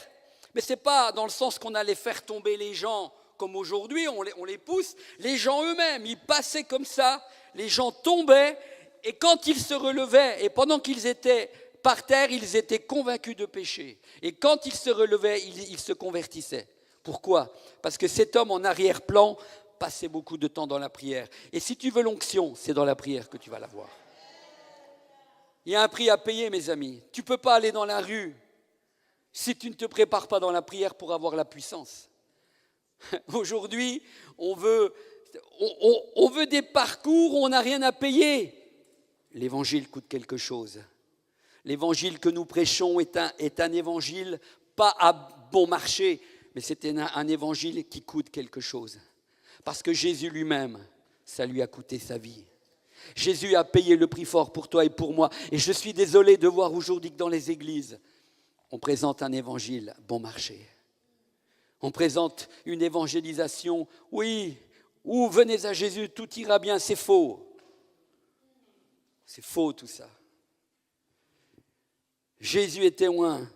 Mais ce n'est pas dans le sens qu'on allait faire tomber les gens comme aujourd'hui, on les pousse. Les gens eux-mêmes, ils passaient comme ça, les gens tombaient, et quand ils se relevaient, et pendant qu'ils étaient par terre, ils étaient convaincus de péché. Et quand ils se relevaient, ils se convertissaient. Pourquoi ? Parce que cet homme en arrière-plan passait beaucoup de temps dans la prière. Et si tu veux l'onction, c'est dans la prière que tu vas l'avoir. Il y a un prix à payer, mes amis. Tu ne peux pas aller dans la rue si tu ne te prépares pas dans la prière pour avoir la puissance. Aujourd'hui, on veut des parcours où on n'a rien à payer. L'évangile coûte quelque chose. L'évangile que nous prêchons est un évangile pas à bon marché, mais c'est un évangile qui coûte quelque chose. Parce que Jésus lui-même, ça lui a coûté sa vie. Jésus a payé le prix fort pour toi et pour moi. Et je suis désolé de voir aujourd'hui que dans les églises, on présente un évangile bon marché. On présente une évangélisation, oui, ou venez à Jésus, tout ira bien, c'est faux. C'est faux tout ça. Jésus est témoin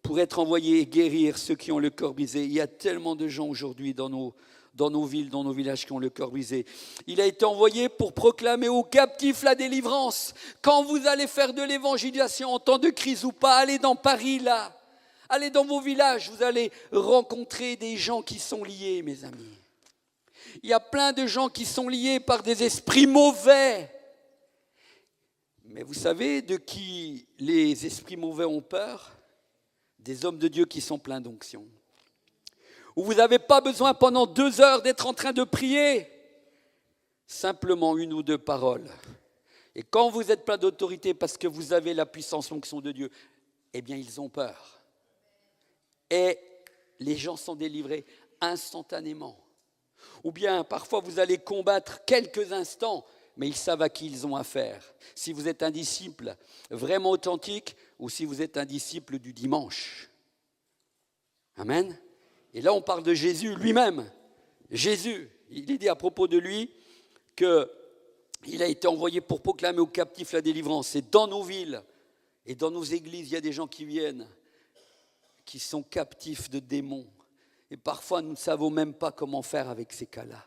pour être envoyé et guérir ceux qui ont le cœur brisé. Il y a tellement de gens aujourd'hui dans nos villes, dans nos villages qui ont le cœur brisé. Il a été envoyé pour proclamer aux captifs la délivrance. Quand vous allez faire de l'évangélisation en temps de crise ou pas, allez dans Paris là, allez dans vos villages, vous allez rencontrer des gens qui sont liés, mes amis. Il y a plein de gens qui sont liés par des esprits mauvais. Mais vous savez de qui les esprits mauvais ont peur ? Des hommes de Dieu qui sont pleins d'onction. Où vous n'avez pas besoin pendant 2 heures d'être en train de prier. Simplement 1 ou 2 paroles. Et quand vous êtes plein d'autorité parce que vous avez la puissance, l'onction de Dieu, eh bien ils ont peur. Et les gens sont délivrés instantanément. Ou bien parfois vous allez combattre quelques instants, mais ils savent à qui ils ont affaire. Si vous êtes un disciple vraiment authentique ou si vous êtes un disciple du dimanche. Amen. Et là, on parle de Jésus lui-même. Jésus, il est dit à propos de lui qu'il a été envoyé pour proclamer aux captifs la délivrance. Et dans nos villes et dans nos églises, il y a des gens qui viennent, qui sont captifs de démons. Et parfois, nous ne savons même pas comment faire avec ces cas-là.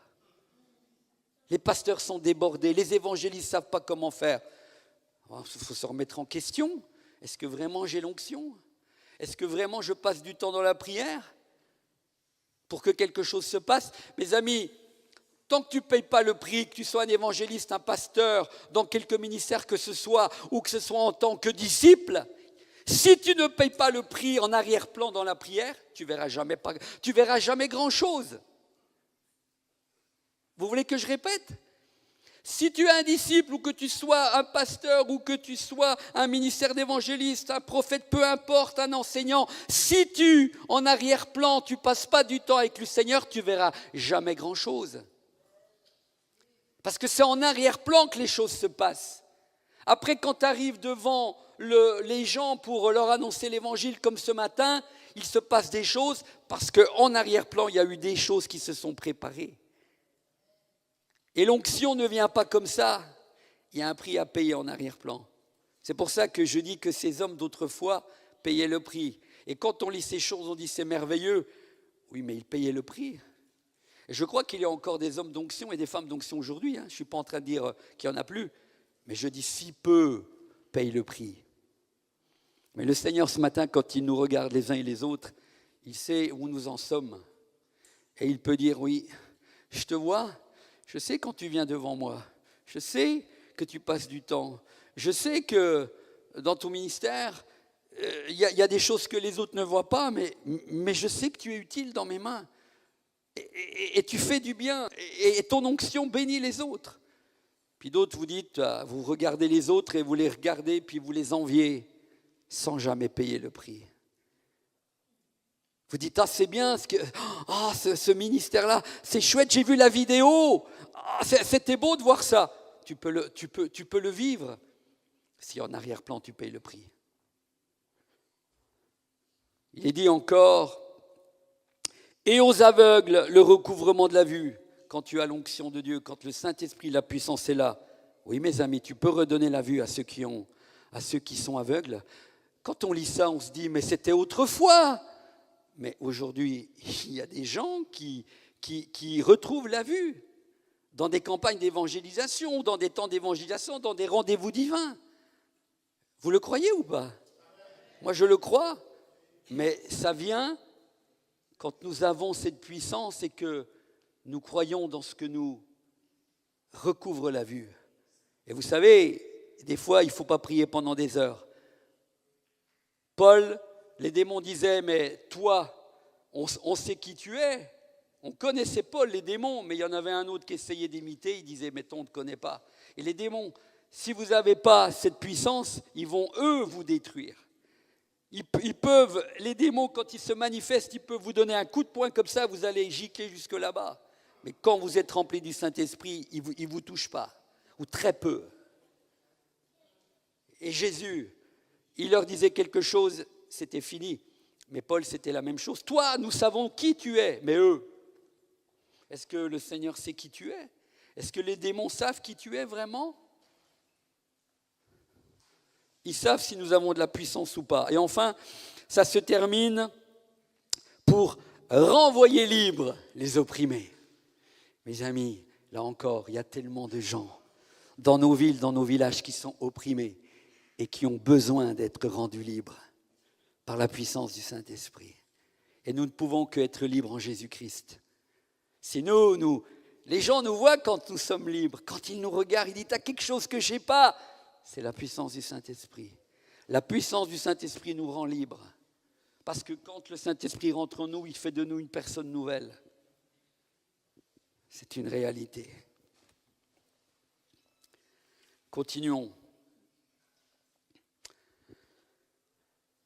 Les pasteurs sont débordés, les évangélistes ne savent pas comment faire. Il faut se remettre en question. Est-ce que vraiment j'ai l'onction? Est-ce que vraiment je passe du temps dans la prière pour que quelque chose se passe? Mes amis, tant que tu ne payes pas le prix, que tu sois un évangéliste, un pasteur, dans quelque ministère que ce soit, ou que ce soit en tant que disciple, si tu ne payes pas le prix en arrière-plan dans la prière, tu verras jamais grand-chose. Vous voulez que je répète? Si tu es un disciple ou que tu sois un pasteur ou que tu sois un ministère d'évangéliste, un prophète, peu importe, un enseignant, si tu, en arrière-plan, tu ne passes pas du temps avec le Seigneur, tu verras jamais grand-chose. Parce que c'est en arrière-plan que les choses se passent. Après, quand tu arrives devant les gens pour leur annoncer l'évangile comme ce matin, il se passe des choses parce qu'en arrière-plan, il y a eu des choses qui se sont préparées. Et l'onction ne vient pas comme ça. Il y a un prix à payer en arrière-plan. C'est pour ça que je dis que ces hommes d'autrefois payaient le prix. Et quand on lit ces choses, on dit c'est merveilleux. Oui, mais ils payaient le prix. Et je crois qu'il y a encore des hommes d'onction et des femmes d'onction aujourd'hui. Je ne suis pas en train de dire qu'il n'y en a plus. Mais je dis si peu payent le prix. Mais le Seigneur, ce matin, quand il nous regarde les uns et les autres, il sait où nous en sommes. Et il peut dire, oui, je te vois, je sais quand tu viens devant moi, je sais que tu passes du temps, je sais que dans ton ministère, il y a des choses que les autres ne voient pas, mais je sais que tu es utile dans mes mains. Et tu fais du bien, et ton onction bénit les autres. Puis d'autres, vous dites, vous regardez les autres et vous les regardez, puis vous les enviez, sans jamais payer le prix. Vous dites, c'est bien, ce ministère-là, c'est chouette, j'ai vu la vidéo, c'était beau de voir ça. Tu peux le vivre si en arrière-plan tu payes le prix. Il est dit encore, et aux aveugles le recouvrement de la vue, quand tu as l'onction de Dieu, quand le Saint-Esprit, la puissance est là. Oui, mes amis, tu peux redonner la vue à ceux qui sont aveugles. Quand on lit ça, on se dit, mais c'était autrefois. Mais aujourd'hui, il y a des gens qui retrouvent la vue dans des campagnes d'évangélisation, dans des temps d'évangélisation, dans des rendez-vous divins. Vous le croyez ou pas? Moi, je le crois. Mais ça vient quand nous avons cette puissance et que nous croyons dans ce que nous recouvre la vue. Et vous savez, des fois, il ne faut pas prier pendant des heures. Paul, les démons disaient, mais toi, on sait qui tu es. On connaissait Paul, les démons, mais il y en avait un autre qui essayait d'imiter, il disait, mais toi, on ne te connaît pas. Et les démons, si vous n'avez pas cette puissance, ils vont, eux, vous détruire. Ils peuvent, les démons, quand ils se manifestent, ils peuvent vous donner un coup de poing comme ça, vous allez gicler jusque là-bas. Mais quand vous êtes rempli du Saint-Esprit, ils ne vous touchent pas, ou très peu. Et Jésus, il leur disait quelque chose, c'était fini. Mais Paul, c'était la même chose. Toi, nous savons qui tu es, mais eux. Est-ce que le Seigneur sait qui tu es? Est-ce que les démons savent qui tu es vraiment? Ils savent si nous avons de la puissance ou pas. Et enfin, ça se termine pour renvoyer libres les opprimés. Mes amis, là encore, il y a tellement de gens dans nos villes, dans nos villages qui sont opprimés et qui ont besoin d'être rendus libres par la puissance du Saint-Esprit. Et nous ne pouvons qu'être libres en Jésus-Christ. Si les gens nous voient quand nous sommes libres, quand ils nous regardent, ils disent « t'as quelque chose que je n'ai pas ». C'est la puissance du Saint-Esprit. La puissance du Saint-Esprit nous rend libres. Parce que quand le Saint-Esprit rentre en nous, il fait de nous une personne nouvelle. C'est une réalité. Continuons.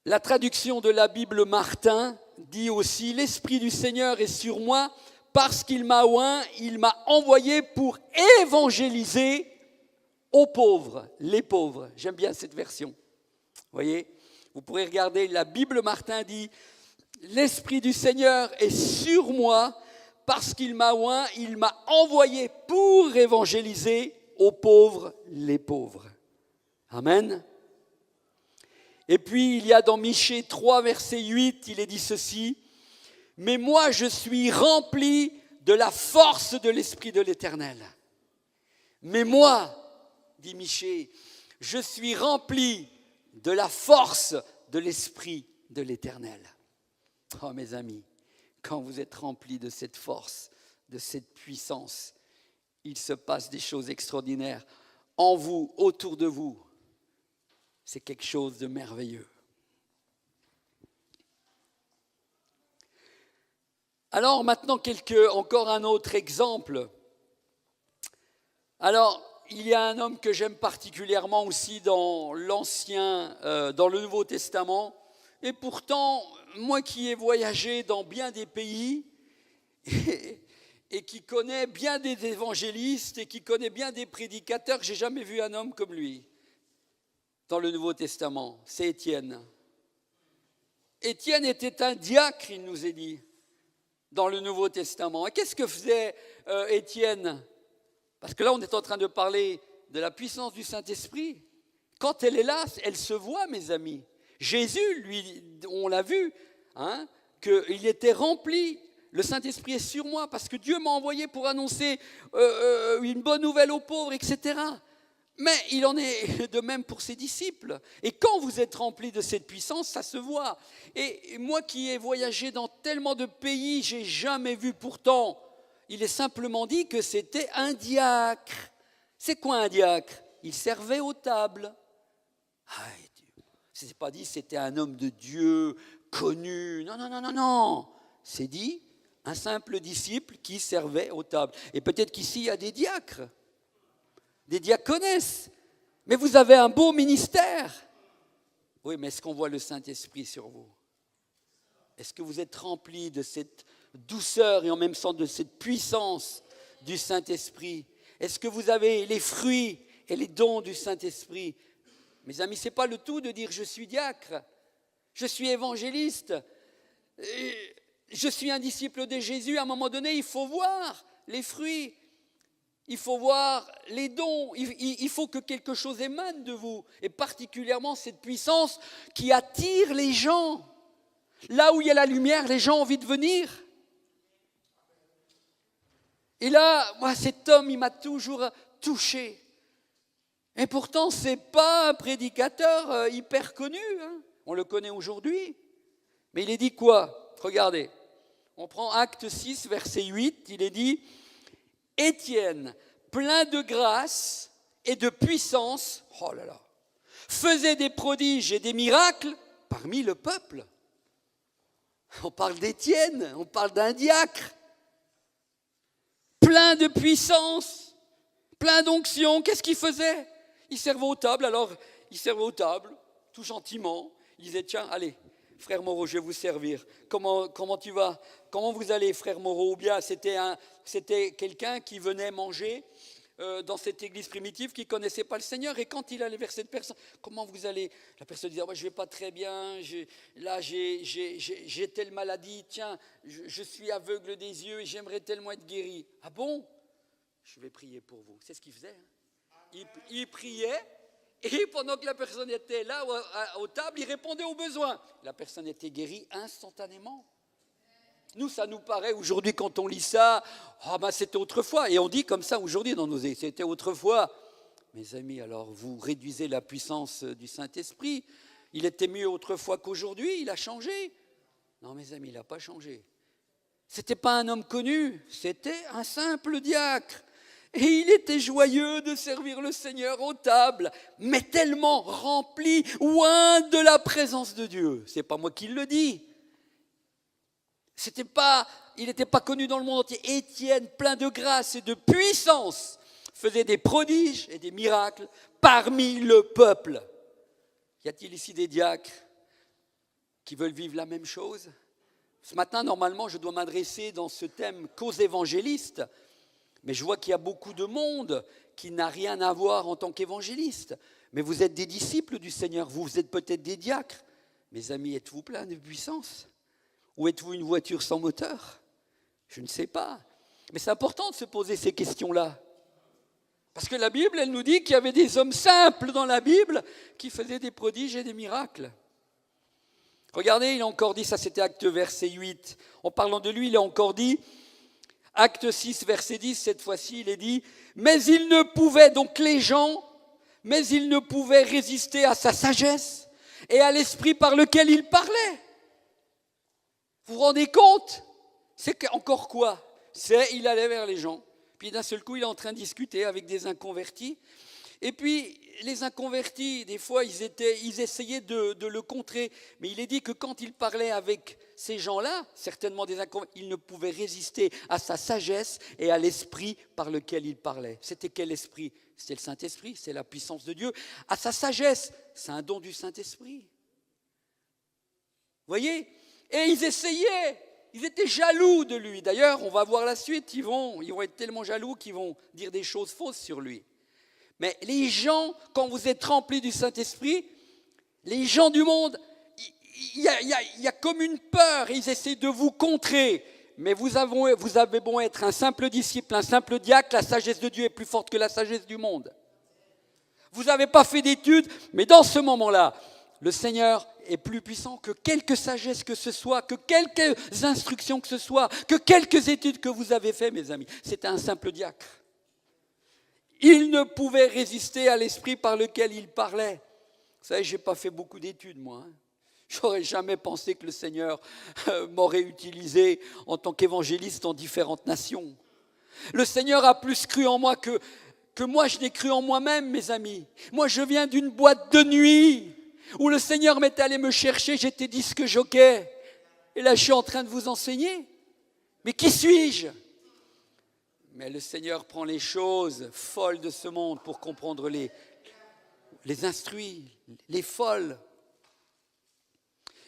La traduction de la Bible Martin dit aussi « L'Esprit du Seigneur est sur moi parce qu'il m'a oint, il m'a envoyé pour évangéliser aux pauvres, les pauvres. » J'aime bien cette version. Vous voyez, vous pourrez regarder, la Bible Martin dit « L'Esprit du Seigneur est sur moi parce qu'il m'a oint, il m'a envoyé pour évangéliser aux pauvres, les pauvres. » Amen. Et puis, il y a dans Michée 3, verset 8, il est dit ceci, « Mais moi, je suis rempli de la force de l'Esprit de l'Éternel. » Mais moi, dit Michée, je suis rempli de la force de l'Esprit de l'Éternel. Oh mes amis, quand vous êtes remplis de cette force, de cette puissance, il se passe des choses extraordinaires en vous, autour de vous. C'est quelque chose de merveilleux. Alors maintenant, encore un autre exemple. Alors, il y a un homme que j'aime particulièrement aussi dans dans le Nouveau Testament. Et pourtant, moi qui ai voyagé dans bien des pays et qui connais bien des évangélistes et qui connais bien des prédicateurs, j'ai jamais vu un homme comme lui dans le Nouveau Testament. C'est Étienne. Étienne était un diacre, il nous est dit, dans le Nouveau Testament. Et qu'est-ce que faisait Étienne ? Parce que là, on est en train de parler de la puissance du Saint-Esprit. Quand elle est là, elle se voit, mes amis. Jésus, lui, on l'a vu, qu'il était rempli. Le Saint-Esprit est sur moi parce que Dieu m'a envoyé pour annoncer une bonne nouvelle aux pauvres, etc. Mais il en est de même pour ses disciples. Et quand vous êtes rempli de cette puissance, ça se voit. Et moi qui ai voyagé dans tellement de pays, j'ai jamais vu pourtant. Il est simplement dit que c'était un diacre. C'est quoi un diacre ? Il servait aux tables. Ce n'est pas dit que c'était un homme de Dieu connu. Non. C'est dit un simple disciple qui servait aux tables. Et peut-être qu'ici, il y a des diacres, des diaconesses. Mais vous avez un beau ministère. Oui, mais est-ce qu'on voit le Saint-Esprit sur vous ? Est-ce que vous êtes remplis de cette douceur et en même temps de cette puissance du Saint-Esprit ? Est-ce que vous avez les fruits et les dons du Saint-Esprit ? Mes amis, ce n'est pas le tout de dire « je suis diacre, je suis évangéliste, je suis un disciple de Jésus ». À un moment donné, il faut voir les fruits, il faut voir les dons, il faut que quelque chose émane de vous, et particulièrement cette puissance qui attire les gens. Là où il y a la lumière, les gens ont envie de venir. Et là, moi, cet homme, il m'a toujours touché. Et pourtant, ce n'est pas un prédicateur hyper connu. On le connaît aujourd'hui. Mais il est dit quoi ? Regardez, on prend Acte 6, verset 8. Il est dit « Étienne, plein de grâce et de puissance, faisait des prodiges et des miracles parmi le peuple. » On parle d'Étienne, on parle d'un diacre. Plein de puissance, plein d'onction. Qu'est-ce qu'il faisait ? Il servait aux tables, alors il servait aux tables, tout gentiment. Il disait, tiens, allez, frère Moreau, je vais vous servir. Comment tu vas ? Comment vous allez, frère Moreau ? Ou bien c'était quelqu'un qui venait manger dans cette église primitive qui ne connaissait pas le Seigneur. Et quand il allait vers cette personne, comment vous allez ? La personne disait, je ne vais pas très bien, j'ai telle maladie, tiens, je suis aveugle des yeux et j'aimerais tellement être guéri. Ah bon ? Je vais prier pour vous. C'est ce qu'il faisait. Il priait, et pendant que la personne était là, aux tables, il répondait aux besoins. La personne était guérie instantanément. Nous, ça nous paraît aujourd'hui, quand on lit ça, c'était autrefois. Et on dit comme ça aujourd'hui dans nos églises, c'était autrefois. Mes amis, alors vous réduisez la puissance du Saint-Esprit. Il était mieux autrefois qu'aujourd'hui, il a changé. Non, mes amis, il n'a pas changé. Ce n'était pas un homme connu, c'était un simple diacre. Et il était joyeux de servir le Seigneur aux tables, mais tellement rempli, loin de la présence de Dieu. Ce n'est pas moi qui le dis. Il n'était pas connu dans le monde entier. Étienne, plein de grâce et de puissance, faisait des prodiges et des miracles parmi le peuple. Y a-t-il ici des diacres qui veulent vivre la même chose ? Ce matin, normalement, je dois m'adresser dans ce thème qu'aux évangélistes. Mais je vois qu'il y a beaucoup de monde qui n'a rien à voir en tant qu'évangéliste. Mais vous êtes des disciples du Seigneur, vous êtes peut-être des diacres. Mes amis, êtes-vous pleins de puissance ? Ou êtes-vous une voiture sans moteur ? Je ne sais pas. Mais c'est important de se poser ces questions-là. Parce que la Bible, elle nous dit qu'il y avait des hommes simples dans la Bible qui faisaient des prodiges et des miracles. Regardez, il a encore dit, ça c'était Acte verset 8. En parlant de lui, il a encore dit, Acte 6, verset 10, cette fois-ci, il est dit « Mais il ne pouvait, donc les gens, mais il ne pouvait résister à sa sagesse et à l'esprit par lequel il parlait. Vous vous rendez compte? C'est encore quoi? Il allait vers les gens, puis d'un seul coup, il est en train de discuter avec des inconvertis. Et puis, les inconvertis, des fois, ils essayaient de le contrer. Mais il est dit que quand il parlait avec ces gens-là, certainement des inconvertis, il ne pouvait résister à sa sagesse et à l'esprit par lequel il parlait. C'était quel esprit? C'était le Saint-Esprit, c'est la puissance de Dieu. À sa sagesse, c'est un don du Saint-Esprit. Vous voyez? Et ils essayaient, ils étaient jaloux de lui. D'ailleurs, on va voir la suite, ils vont être tellement jaloux qu'ils vont dire des choses fausses sur lui. Mais les gens, quand vous êtes remplis du Saint-Esprit, les gens du monde, il y a comme une peur, ils essaient de vous contrer. Mais vous avez beau être un simple disciple, un simple diacre, la sagesse de Dieu est plus forte que la sagesse du monde. Vous n'avez pas fait d'études, mais dans ce moment-là, le Seigneur est plus puissant que quelque sagesse que ce soit, que quelques instructions que ce soit, que quelques études que vous avez faites, mes amis. C'était un simple diacre. Il ne pouvait résister à l'esprit par lequel il parlait. Vous savez, je n'ai pas fait beaucoup d'études, moi. Je n'aurais jamais pensé que le Seigneur m'aurait utilisé en tant qu'évangéliste dans différentes nations. Le Seigneur a plus cru en moi que moi, je n'ai cru en moi-même, mes amis. Moi, je viens d'une boîte de nuit où le Seigneur m'est allé me chercher, j'étais disque jockey. Et là, je suis en train de vous enseigner. Mais qui suis-je ? Mais le Seigneur prend les choses folles de ce monde pour comprendre les instruits, les folles.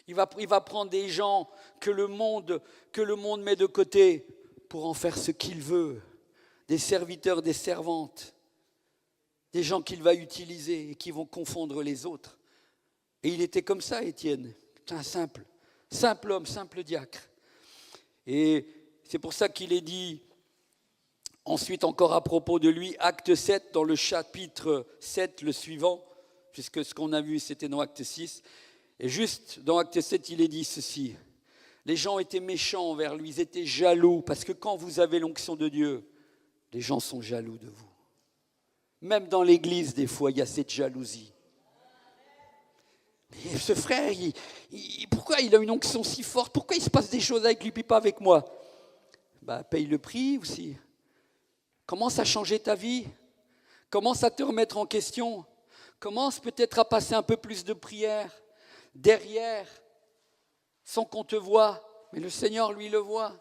Il va prendre des gens que le monde met de côté pour en faire ce qu'il veut. Des serviteurs, des servantes. Des gens qu'il va utiliser et qui vont confondre les autres. Et il était comme ça, Étienne. Un simple homme, simple diacre. Et c'est pour ça qu'il est dit... Ensuite, encore à propos de lui, acte 7, dans le chapitre 7, le suivant, puisque ce qu'on a vu, c'était dans acte 6. Et juste dans acte 7, il est dit ceci. Les gens étaient méchants envers lui, ils étaient jaloux, parce que quand vous avez l'onction de Dieu, les gens sont jaloux de vous. Même dans l'église, des fois, il y a cette jalousie. Et ce frère, pourquoi il a une onction si forte? Pourquoi il se passe des choses avec lui, puis pas avec moi? Paye le prix aussi. Commence à changer ta vie. Commence à te remettre en question. Commence peut-être à passer un peu plus de prière derrière, sans qu'on te voie. Mais le Seigneur, lui, le voit.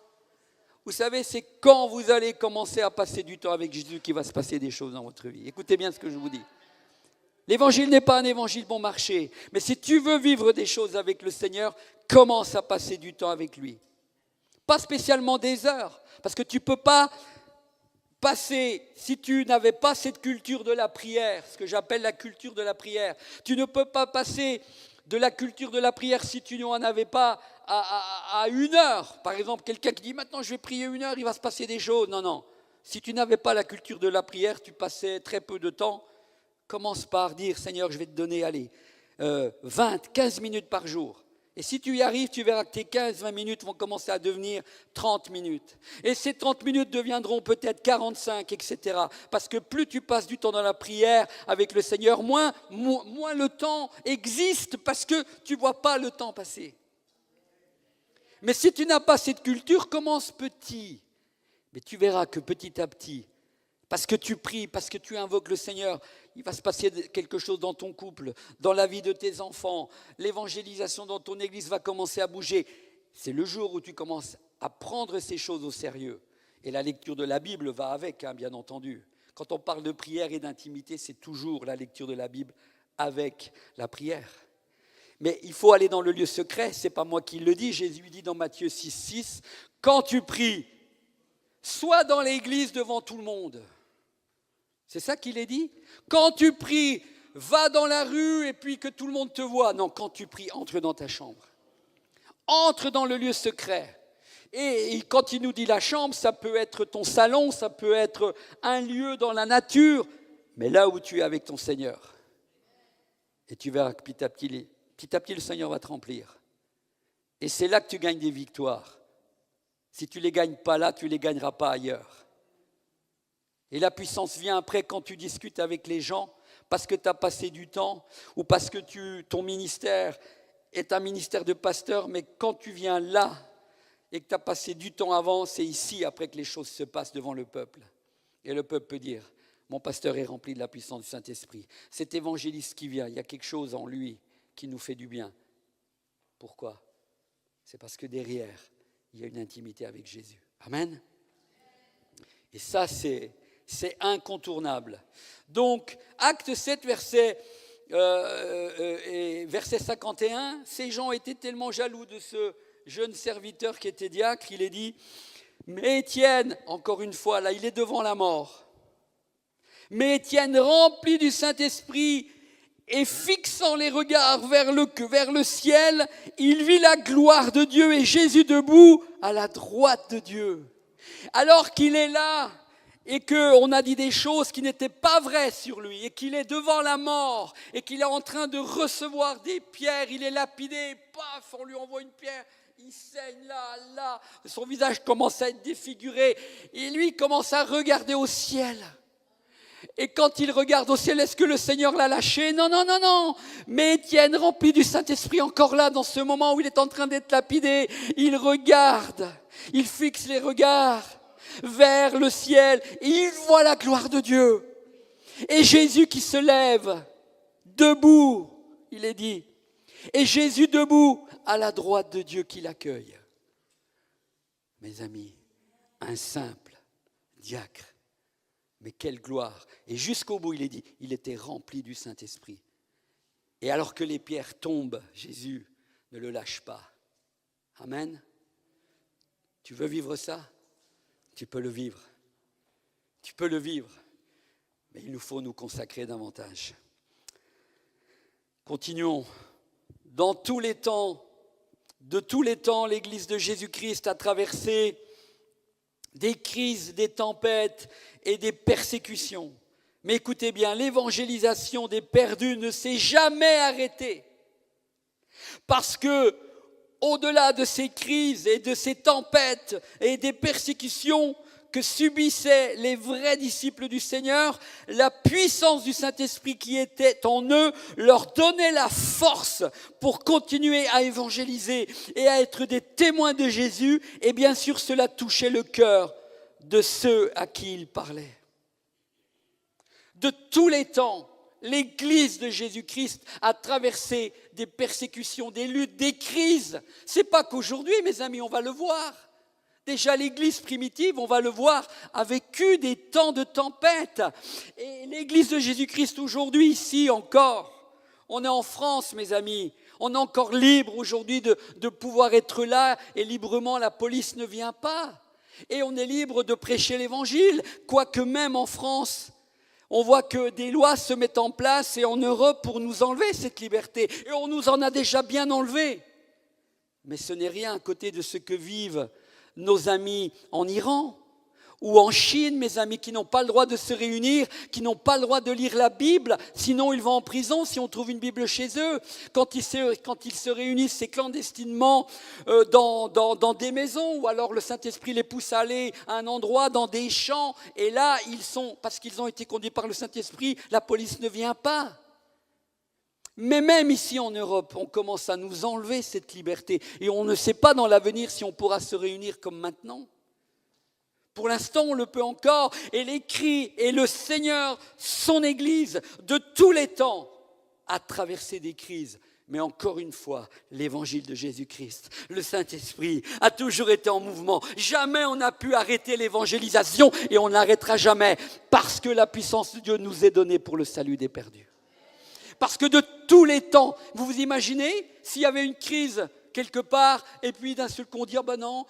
Vous savez, c'est quand vous allez commencer à passer du temps avec Jésus qu'il va se passer des choses dans votre vie. Écoutez bien ce que je vous dis. L'évangile n'est pas un évangile bon marché. Mais si tu veux vivre des choses avec le Seigneur, commence à passer du temps avec lui. Pas spécialement des heures, parce que tu ne peux pas passer, si tu n'avais pas cette culture de la prière, ce que j'appelle la culture de la prière, tu ne peux pas passer de la culture de la prière si tu n'en avais pas à 1 heure. Par exemple, quelqu'un qui dit maintenant je vais prier 1 heure, il va se passer des choses. Non. Si tu n'avais pas la culture de la prière, tu passais très peu de temps. Commence par dire Seigneur, je vais te donner 15 minutes par jour. Et si tu y arrives, tu verras que tes 15-20 minutes vont commencer à devenir 30 minutes. Et ces 30 minutes deviendront peut-être 45, etc. Parce que plus tu passes du temps dans la prière avec le Seigneur, moins le temps existe parce que tu ne vois pas le temps passer. Mais si tu n'as pas cette culture, commence petit. Mais tu verras que petit à petit, parce que tu pries, parce que tu invoques le Seigneur, il va se passer quelque chose dans ton couple, dans la vie de tes enfants. L'évangélisation dans ton église va commencer à bouger. C'est le jour où tu commences à prendre ces choses au sérieux. Et la lecture de la Bible va avec, bien entendu. Quand on parle de prière et d'intimité, c'est toujours la lecture de la Bible avec la prière. Mais il faut aller dans le lieu secret, ce n'est pas moi qui le dis. Jésus dit dans Matthieu 6, quand tu pries, sois dans l'église devant tout le monde. C'est ça qu'il est dit. Quand tu pries, va dans la rue et puis que tout le monde te voit. Non, quand tu pries, entre dans ta chambre. Entre dans le lieu secret. Et quand il nous dit la chambre, ça peut être ton salon, ça peut être un lieu dans la nature, mais là où tu es avec ton Seigneur. Et tu verras que petit à petit, le Seigneur va te remplir. Et c'est là que tu gagnes des victoires. Si tu ne les gagnes pas là, tu ne les gagneras pas ailleurs. Et la puissance vient après quand tu discutes avec les gens, parce que tu as passé du temps, ou parce que ton ministère est un ministère de pasteur, mais quand tu viens là et que tu as passé du temps avant, c'est ici après que les choses se passent devant le peuple. Et le peuple peut dire, mon pasteur est rempli de la puissance du Saint-Esprit. Cet évangéliste qui vient, il y a quelque chose en lui qui nous fait du bien. Pourquoi ? C'est parce que derrière, il y a une intimité avec Jésus. Amen. Et ça, c'est incontournable. Donc, acte 7, verset 51, ces gens étaient tellement jaloux de ce jeune serviteur qui était diacre, il est dit, mais Étienne, encore une fois, là, il est devant la mort. Mais Étienne, rempli du Saint-Esprit et fixant les regards vers le ciel, il vit la gloire de Dieu et Jésus debout à la droite de Dieu. Alors qu'il est là et qu'on a dit des choses qui n'étaient pas vraies sur lui et qu'il est devant la mort et qu'il est en train de recevoir des pierres, il est lapidé, paf, on lui envoie une pierre, il saigne là, son visage commence à être défiguré et lui commence à regarder au ciel. Et quand il regarde au ciel, est-ce que le Seigneur l'a lâché ? Non. Mais Étienne, rempli du Saint-Esprit, encore là, dans ce moment où il est en train d'être lapidé, il regarde, il fixe les regards vers le ciel et il voit la gloire de Dieu. Et Jésus qui se lève, debout, il est dit. Et Jésus debout, à la droite de Dieu qui l'accueille. Mes amis, un simple diacre. Mais quelle gloire! Et jusqu'au bout, il est dit, il était rempli du Saint-Esprit. Et alors que les pierres tombent, Jésus ne le lâche pas. Amen. Tu veux vivre ça? Tu peux le vivre. Tu peux le vivre. Mais il nous faut nous consacrer davantage. Continuons. Dans tous les temps, de tous les temps, l'Église de Jésus-Christ a traversé des crises, des tempêtes et des persécutions. Mais écoutez bien, l'évangélisation des perdus ne s'est jamais arrêtée. Parce que, au-delà de ces crises et de ces tempêtes et des persécutions que subissaient les vrais disciples du Seigneur, la puissance du Saint-Esprit qui était en eux leur donnait la force pour continuer à évangéliser et à être des témoins de Jésus. Et bien sûr, cela touchait le cœur de ceux à qui il parlait. De tous les temps, l'Église de Jésus-Christ a traversé des persécutions, des luttes, des crises. C'est pas qu'aujourd'hui, mes amis, on va le voir. Déjà, l'Église primitive, on va le voir, a vécu des temps de tempête. Et l'Église de Jésus-Christ aujourd'hui, ici encore, on est en France, mes amis, on est encore libre aujourd'hui de pouvoir être là et librement, la police ne vient pas. Et on est libre de prêcher l'Évangile, quoique même en France, on voit que des lois se mettent en place et en Europe pour nous enlever cette liberté. Et on nous en a déjà bien enlevé. Mais ce n'est rien à côté de ce que vivent nos amis en Iran ou en Chine, mes amis, qui n'ont pas le droit de se réunir, qui n'ont pas le droit de lire la Bible, sinon ils vont en prison si on trouve une Bible chez eux. Quand ils se réunissent, c'est clandestinement dans des maisons, ou alors le Saint-Esprit les pousse à aller à un endroit, dans des champs, et là, parce qu'ils ont été conduits par le Saint-Esprit, la police ne vient pas. Mais même ici en Europe, on commence à nous enlever cette liberté. Et on ne sait pas dans l'avenir si on pourra se réunir comme maintenant. Pour l'instant, on le peut encore. Et les cris et le Seigneur, son Église, de tous les temps, a traversé des crises. Mais encore une fois, l'évangile de Jésus-Christ, le Saint-Esprit, a toujours été en mouvement. Jamais on n'a pu arrêter l'évangélisation et on n'arrêtera jamais. Parce que la puissance de Dieu nous est donnée pour le salut des perdus. Parce que de tous les temps, vous vous imaginez, s'il y avait une crise quelque part, et puis d'un seul coup on dit, ben non,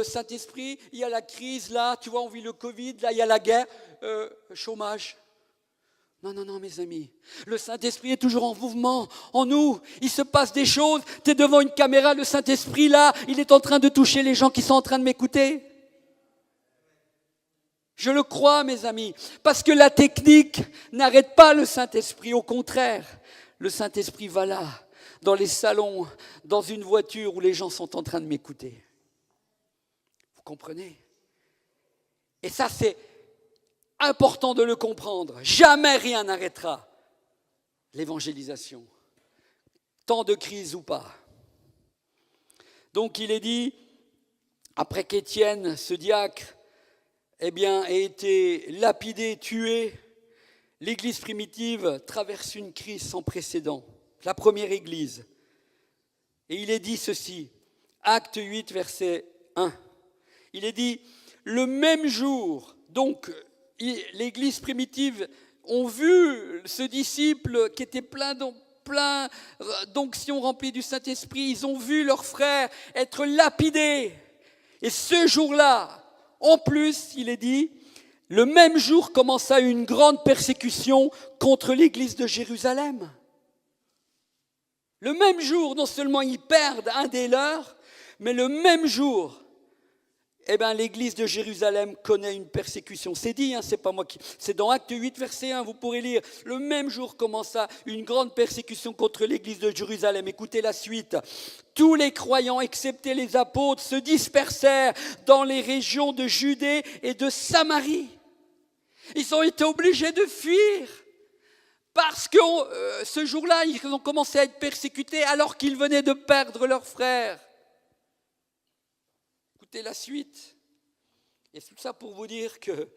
Saint-Esprit, il y a la crise là, tu vois, on vit le Covid, là il y a la guerre, chômage. Non, mes amis, le Saint-Esprit est toujours en mouvement, en nous, il se passe des choses, tu es devant une caméra, le Saint-Esprit là, il est en train de toucher les gens qui sont en train de m'écouter. Je le crois, mes amis, parce que la technique n'arrête pas le Saint-Esprit. Au contraire, le Saint-Esprit va là, dans les salons, dans une voiture où les gens sont en train de m'écouter. Vous comprenez? Et ça, c'est important de le comprendre. Jamais rien n'arrêtera l'évangélisation. Temps de crise ou pas. Donc il est dit, après qu'Étienne, ce diacre, ait été lapidé, tué, l'Église primitive traverse une crise sans précédent. La première Église. Et il est dit ceci, Acte 8, verset 1. Il est dit, le même jour, donc l'Église primitive ont vu ce disciple qui était plein d'onction remplie du Saint-Esprit, ils ont vu leur frère être lapidé. Et ce jour-là, en plus, il est dit, le même jour commença une grande persécution contre l'Église de Jérusalem. Le même jour, non seulement ils perdent un des leurs, mais le même jour, l'Église de Jérusalem connaît une persécution. C'est dit, c'est pas moi qui... C'est dans Acte 8, verset 1, vous pourrez lire. Le même jour commença une grande persécution contre l'Église de Jérusalem. Écoutez la suite. Tous les croyants, excepté les apôtres, se dispersèrent dans les régions de Judée et de Samarie. Ils ont été obligés de fuir. Parce que ce jour-là, ils ont commencé à être persécutés alors qu'ils venaient de perdre leurs frères. Écoutez la suite. Et tout ça pour vous dire que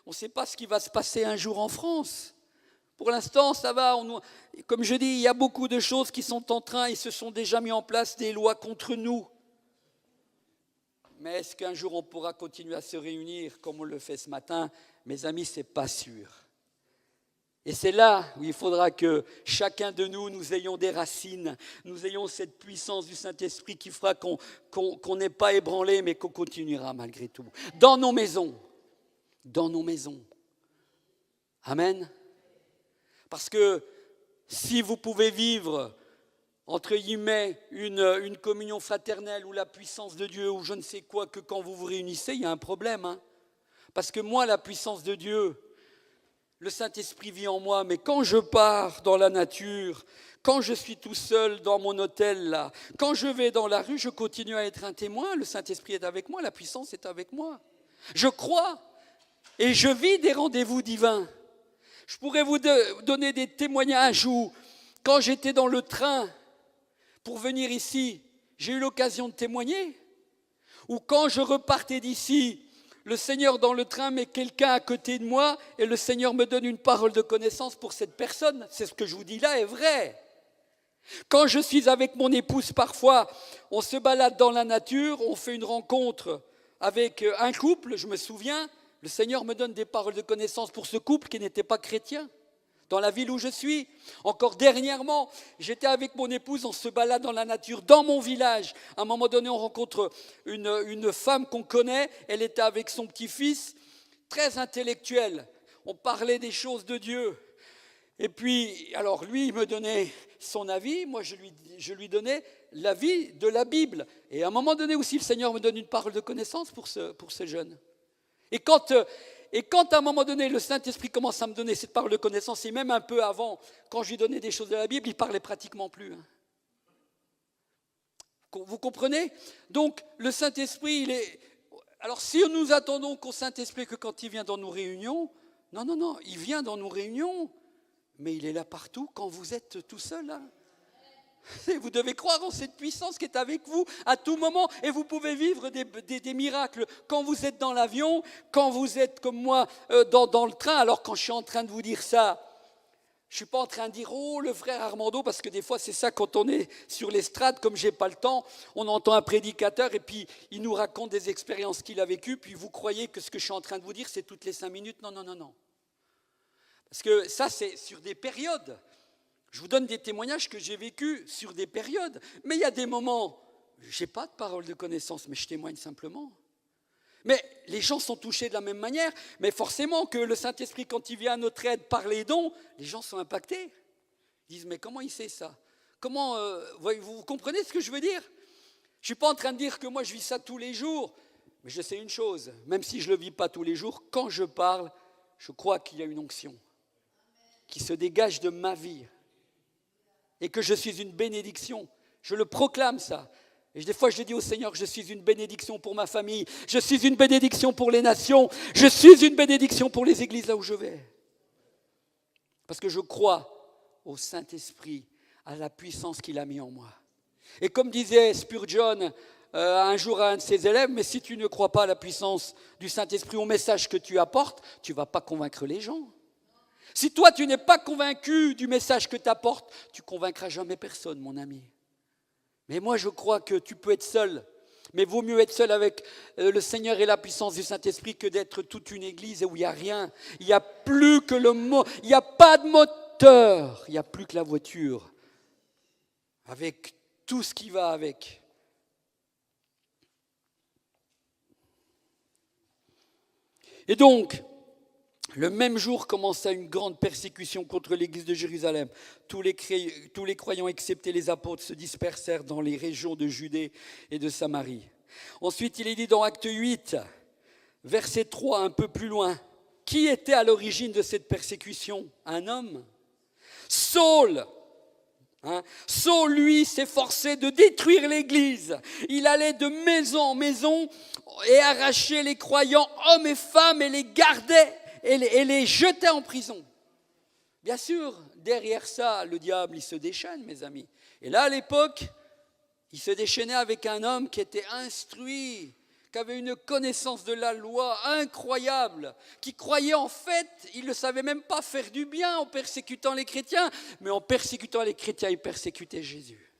on ne sait pas ce qui va se passer un jour en France. Pour l'instant, ça va. Comme je dis, il y a beaucoup de choses qui sont en train, ils se sont déjà mis en place des lois contre nous. Mais est-ce qu'un jour on pourra continuer à se réunir comme on le fait ce matin? Mes amis, ce n'est pas sûr. Et c'est là où il faudra que chacun de nous ayons des racines, nous ayons cette puissance du Saint-Esprit qui fera qu'on n'est pas ébranlé, mais qu'on continuera malgré tout. Dans nos maisons. Amen. Parce que si vous pouvez vivre, entre guillemets, une communion fraternelle ou la puissance de Dieu ou je ne sais quoi, que quand vous vous réunissez, il y a un problème. Parce que moi, la puissance de Dieu, le Saint-Esprit vit en moi, mais quand je pars dans la nature, quand je suis tout seul dans mon hôtel, là, quand je vais dans la rue, je continue à être un témoin. Le Saint-Esprit est avec moi, la puissance est avec moi. Je crois et je vis des rendez-vous divins. Je pourrais vous donner des témoignages où, quand j'étais dans le train pour venir ici, j'ai eu l'occasion de témoigner. Ou quand je repartais d'ici, le Seigneur dans le train met quelqu'un à côté de moi et le Seigneur me donne une parole de connaissance pour cette personne. C'est ce que je vous dis là est vrai. Quand je suis avec mon épouse parfois, on se balade dans la nature, on fait une rencontre avec un couple, je me souviens, le Seigneur me donne des paroles de connaissance pour ce couple qui n'était pas chrétien. Dans la ville où je suis. Encore dernièrement, j'étais avec mon épouse, on se balade dans la nature, dans mon village. À un moment donné, on rencontre une femme qu'on connaît, elle était avec son petit-fils, très intellectuel. On parlait des choses de Dieu. Et puis, alors lui, il me donnait son avis, moi je lui donnais l'avis de la Bible. Et à un moment donné aussi, le Seigneur me donne une parole de connaissance pour ce jeune. Et quand à un moment donné, le Saint-Esprit commence à me donner cette parole de connaissance, et même un peu avant, quand je lui donnais des choses de la Bible, il ne parlait pratiquement plus. Vous comprenez? Donc, le Saint-Esprit, il est... Alors, si nous attendons qu'au Saint-Esprit que quand il vient dans nos réunions, non, il vient dans nos réunions, mais il est là partout quand vous êtes tout seul. Vous devez croire en cette puissance qui est avec vous à tout moment et vous pouvez vivre des miracles quand vous êtes dans l'avion, quand vous êtes comme moi dans le train. Alors quand je suis en train de vous dire ça, je ne suis pas en train de dire « Oh, le frère Armando », parce que des fois c'est ça quand on est sur l'estrade, comme je n'ai pas le temps, on entend un prédicateur et puis il nous raconte des expériences qu'il a vécues, puis vous croyez que ce que je suis en train de vous dire c'est toutes les 5 minutes. Non. Parce que ça c'est sur des périodes. Je vous donne des témoignages que j'ai vécus sur des périodes. Mais il y a des moments, je n'ai pas de parole de connaissance, mais je témoigne simplement. Mais les gens sont touchés de la même manière. Mais forcément que le Saint-Esprit, quand il vient à notre aide par les dons, les gens sont impactés. Ils disent, mais comment il sait ça? Comment vous comprenez ce que je veux dire? Je ne suis pas en train de dire que moi je vis ça tous les jours. Mais je sais une chose, même si je ne le vis pas tous les jours, quand je parle, je crois qu'il y a une onction qui se dégage de ma vie. Et que je suis une bénédiction. Je le proclame ça. Et des fois je dis au Seigneur, je suis une bénédiction pour ma famille, je suis une bénédiction pour les nations, je suis une bénédiction pour les églises là où je vais. Parce que je crois au Saint-Esprit, à la puissance qu'il a mis en moi. Et comme disait Spurgeon un jour à un de ses élèves, mais si tu ne crois pas à la puissance du Saint-Esprit, au message que tu apportes, tu ne vas pas convaincre les gens. Si toi, tu n'es pas convaincu du message que tu apportes, tu ne convaincras jamais personne, mon ami. Mais moi, je crois que tu peux être seul. Mais vaut mieux être seul avec le Seigneur et la puissance du Saint-Esprit que d'être toute une église où il n'y a rien. Il n'y a plus que le mot, il n'y a pas de moteur, il n'y a plus que la voiture, avec tout ce qui va avec. Et donc, le même jour commença une grande persécution contre l'église de Jérusalem. Tous les croyants, excepté les apôtres, se dispersèrent dans les régions de Judée et de Samarie. Ensuite, il est dit dans Acte 8, verset 3, un peu plus loin, qui était à l'origine de cette persécution ? Un homme. Saul. Saul, lui, s'efforçait de détruire l'église. Il allait de maison en maison et arrachait les croyants, hommes et femmes, et les gardait et les jetait en prison. Bien sûr, derrière ça, le diable, il se déchaîne, mes amis. Et là, à l'époque, il se déchaînait avec un homme qui était instruit, qui avait une connaissance de la loi incroyable, qui croyait en fait, il ne savait même pas faire du bien en persécutant les chrétiens, mais en persécutant les chrétiens, il persécutait Jésus.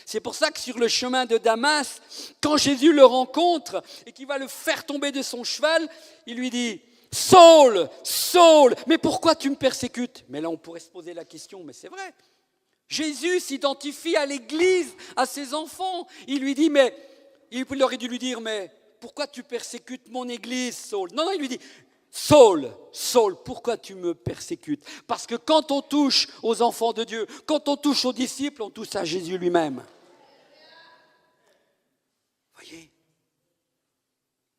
C'est pour ça que sur le chemin de Damas, quand Jésus le rencontre et qu'il va le faire tomber de son cheval, il lui dit « Saul, Saul, mais pourquoi tu me persécutes ?» Mais là, on pourrait se poser la question, mais c'est vrai. Jésus s'identifie à l'église, à ses enfants. Il lui dit, mais il aurait dû lui dire, mais pourquoi tu persécutes mon église, Saul ? Non, il lui dit, Saul, Saul, pourquoi tu me persécutes ? Parce que quand on touche aux enfants de Dieu, quand on touche aux disciples, on touche à Jésus lui-même. Voyez ?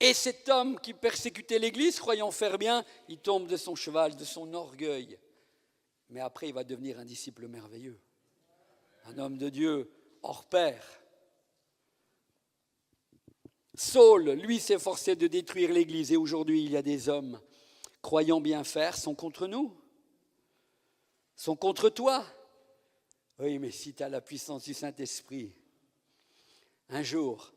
Et cet homme qui persécutait l'église, croyant faire bien, il tombe de son cheval, de son orgueil. Mais après, il va devenir un disciple merveilleux. Un homme de Dieu hors pair. Saul, lui, s'efforçait de détruire l'église. Et aujourd'hui, il y a des hommes croyant bien faire, sont contre nous. Sont contre toi. Oui, mais si tu as la puissance du Saint-Esprit, un jour,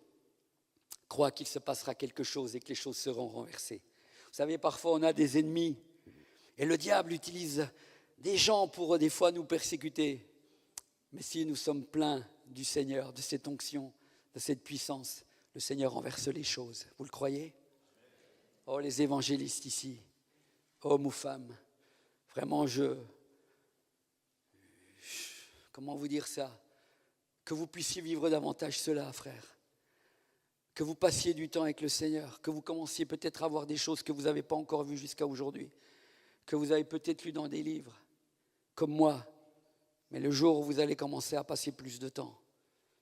crois qu'il se passera quelque chose et que les choses seront renversées. Vous savez, parfois, on a des ennemis. Et le diable utilise des gens pour, des fois, nous persécuter. Mais si nous sommes pleins du Seigneur, de cette onction, de cette puissance, le Seigneur renverse les choses. Vous le croyez ? Oh, les évangélistes ici, hommes ou femmes, vraiment comment vous dire ça ? Que vous puissiez vivre davantage cela, frère. Que vous passiez du temps avec le Seigneur, que vous commenciez peut-être à voir des choses que vous n'avez pas encore vues jusqu'à aujourd'hui, que vous avez peut-être lues dans des livres, comme moi. Mais le jour où vous allez commencer à passer plus de temps,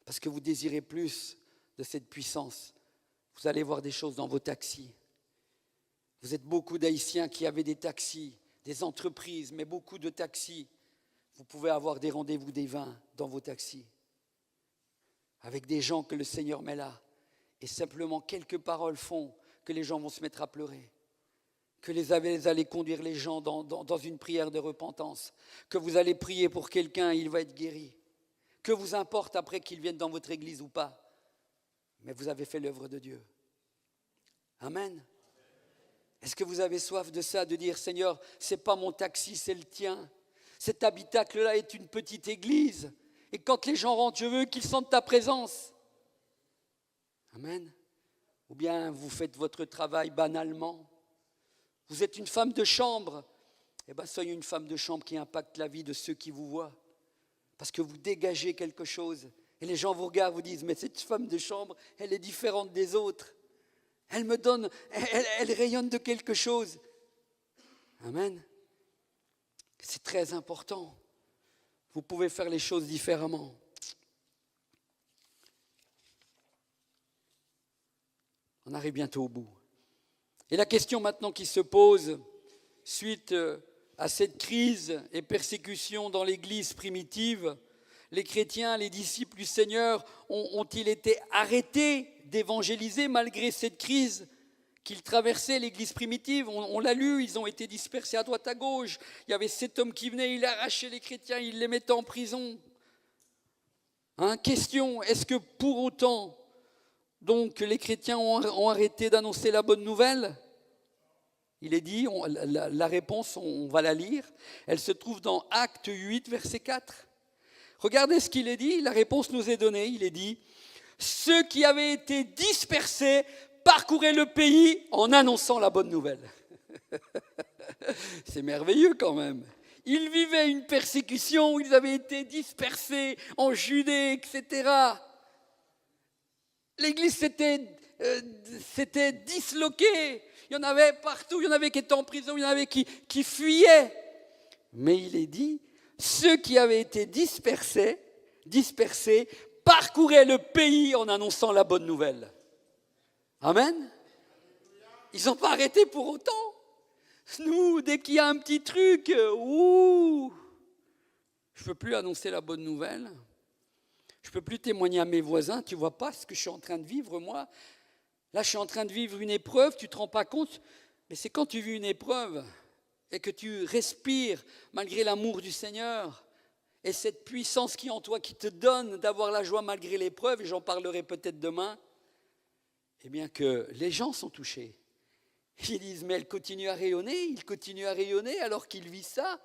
parce que vous désirez plus de cette puissance, vous allez voir des choses dans vos taxis. Vous êtes beaucoup d'Haïtiens qui avaient des taxis, des entreprises, mais beaucoup de taxis. Vous pouvez avoir des rendez-vous des vins dans vos taxis, avec des gens que le Seigneur met là. Et simplement quelques paroles font que les gens vont se mettre à pleurer. Que vous allez conduire les gens dans une prière de repentance, que vous allez prier pour quelqu'un, il va être guéri. Que vous importe après qu'il vienne dans votre église ou pas, mais vous avez fait l'œuvre de Dieu. Amen. Est-ce que vous avez soif de ça, de dire, Seigneur, ce n'est pas mon taxi, c'est le tien. Cet habitacle-là est une petite église. Et quand les gens rentrent, je veux qu'ils sentent ta présence. Amen. Ou bien vous faites votre travail banalement. Vous êtes une femme de chambre, eh bien soyez une femme de chambre qui impacte la vie de ceux qui vous voient. Parce que vous dégagez quelque chose. Et les gens vous regardent, vous disent, mais cette femme de chambre, elle est différente des autres. Elle me donne, elle rayonne de quelque chose. Amen. C'est très important. Vous pouvez faire les choses différemment. On arrive bientôt au bout. Et la question maintenant qui se pose, suite à cette crise et persécution dans l'Église primitive, les chrétiens, les disciples du Seigneur ont-ils été arrêtés d'évangéliser malgré cette crise qu'ils traversaient l'église primitive. On l'a lu, ils ont été dispersés à droite à gauche. Il y avait cet homme qui venait, il arrachait les chrétiens, il les mettait en prison. Question, est-ce que pour autant, donc, les chrétiens ont arrêté d'annoncer la bonne nouvelle ? Il est dit, la réponse, on va la lire, elle se trouve dans Actes 8, verset 4. Regardez ce qu'il est dit, la réponse nous est donnée, il est dit « Ceux qui avaient été dispersés parcouraient le pays en annonçant la bonne nouvelle. » C'est merveilleux quand même. Ils vivaient une persécution, ils avaient été dispersés en Judée, etc. L'église s'était disloquée. Il y en avait partout, il y en avait qui étaient en prison, il y en avait qui fuyaient. Mais il est dit, ceux qui avaient été dispersés parcouraient le pays en annonçant la bonne nouvelle. Amen. Ils n'ont pas arrêté pour autant. Nous, dès qu'il y a un petit truc, je ne peux plus annoncer la bonne nouvelle. Je ne peux plus témoigner à mes voisins. Tu ne vois pas ce que je suis en train de vivre, moi. Là, je suis en train de vivre une épreuve, tu ne te rends pas compte. Mais c'est quand tu vis une épreuve et que tu respires malgré l'amour du Seigneur et cette puissance qui est en toi, qui te donne d'avoir la joie malgré l'épreuve, et j'en parlerai peut-être demain, eh bien que les gens sont touchés. Ils disent, mais elle continue à rayonner, il continue à rayonner alors qu'il vit ça.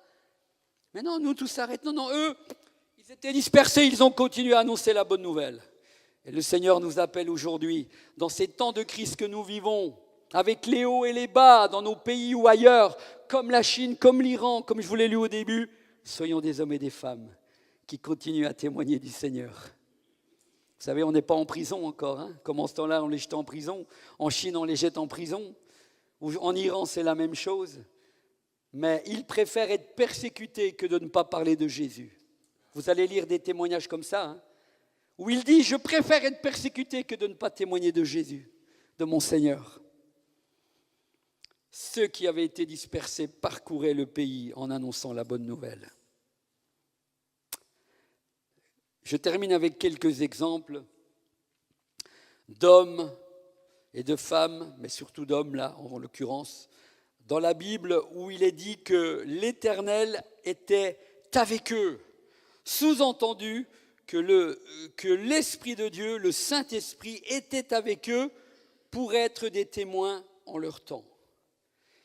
Mais non, nous, tout s'arrête. Non, eux, ils étaient dispersés, ils ont continué à annoncer la bonne nouvelle. Et le Seigneur nous appelle aujourd'hui, dans ces temps de crise que nous vivons, avec les hauts et les bas, dans nos pays ou ailleurs, comme la Chine, comme l'Iran, comme je vous l'ai lu au début, soyons des hommes et des femmes qui continuent à témoigner du Seigneur. Vous savez, on n'est pas en prison encore. Comme en ce temps-là, on les jette en prison. En Chine, on les jette en prison. En Iran, c'est la même chose. Mais ils préfèrent être persécutés que de ne pas parler de Jésus. Vous allez lire des témoignages comme ça, où il dit, je préfère être persécuté que de ne pas témoigner de Jésus, de mon Seigneur. Ceux qui avaient été dispersés parcouraient le pays en annonçant la bonne nouvelle. Je termine avec quelques exemples d'hommes et de femmes, mais surtout d'hommes là, en l'occurrence, dans la Bible où il est dit que l'Éternel était avec eux. Sous-entendu que l'Esprit de Dieu, le Saint-Esprit, était avec eux pour être des témoins en leur temps.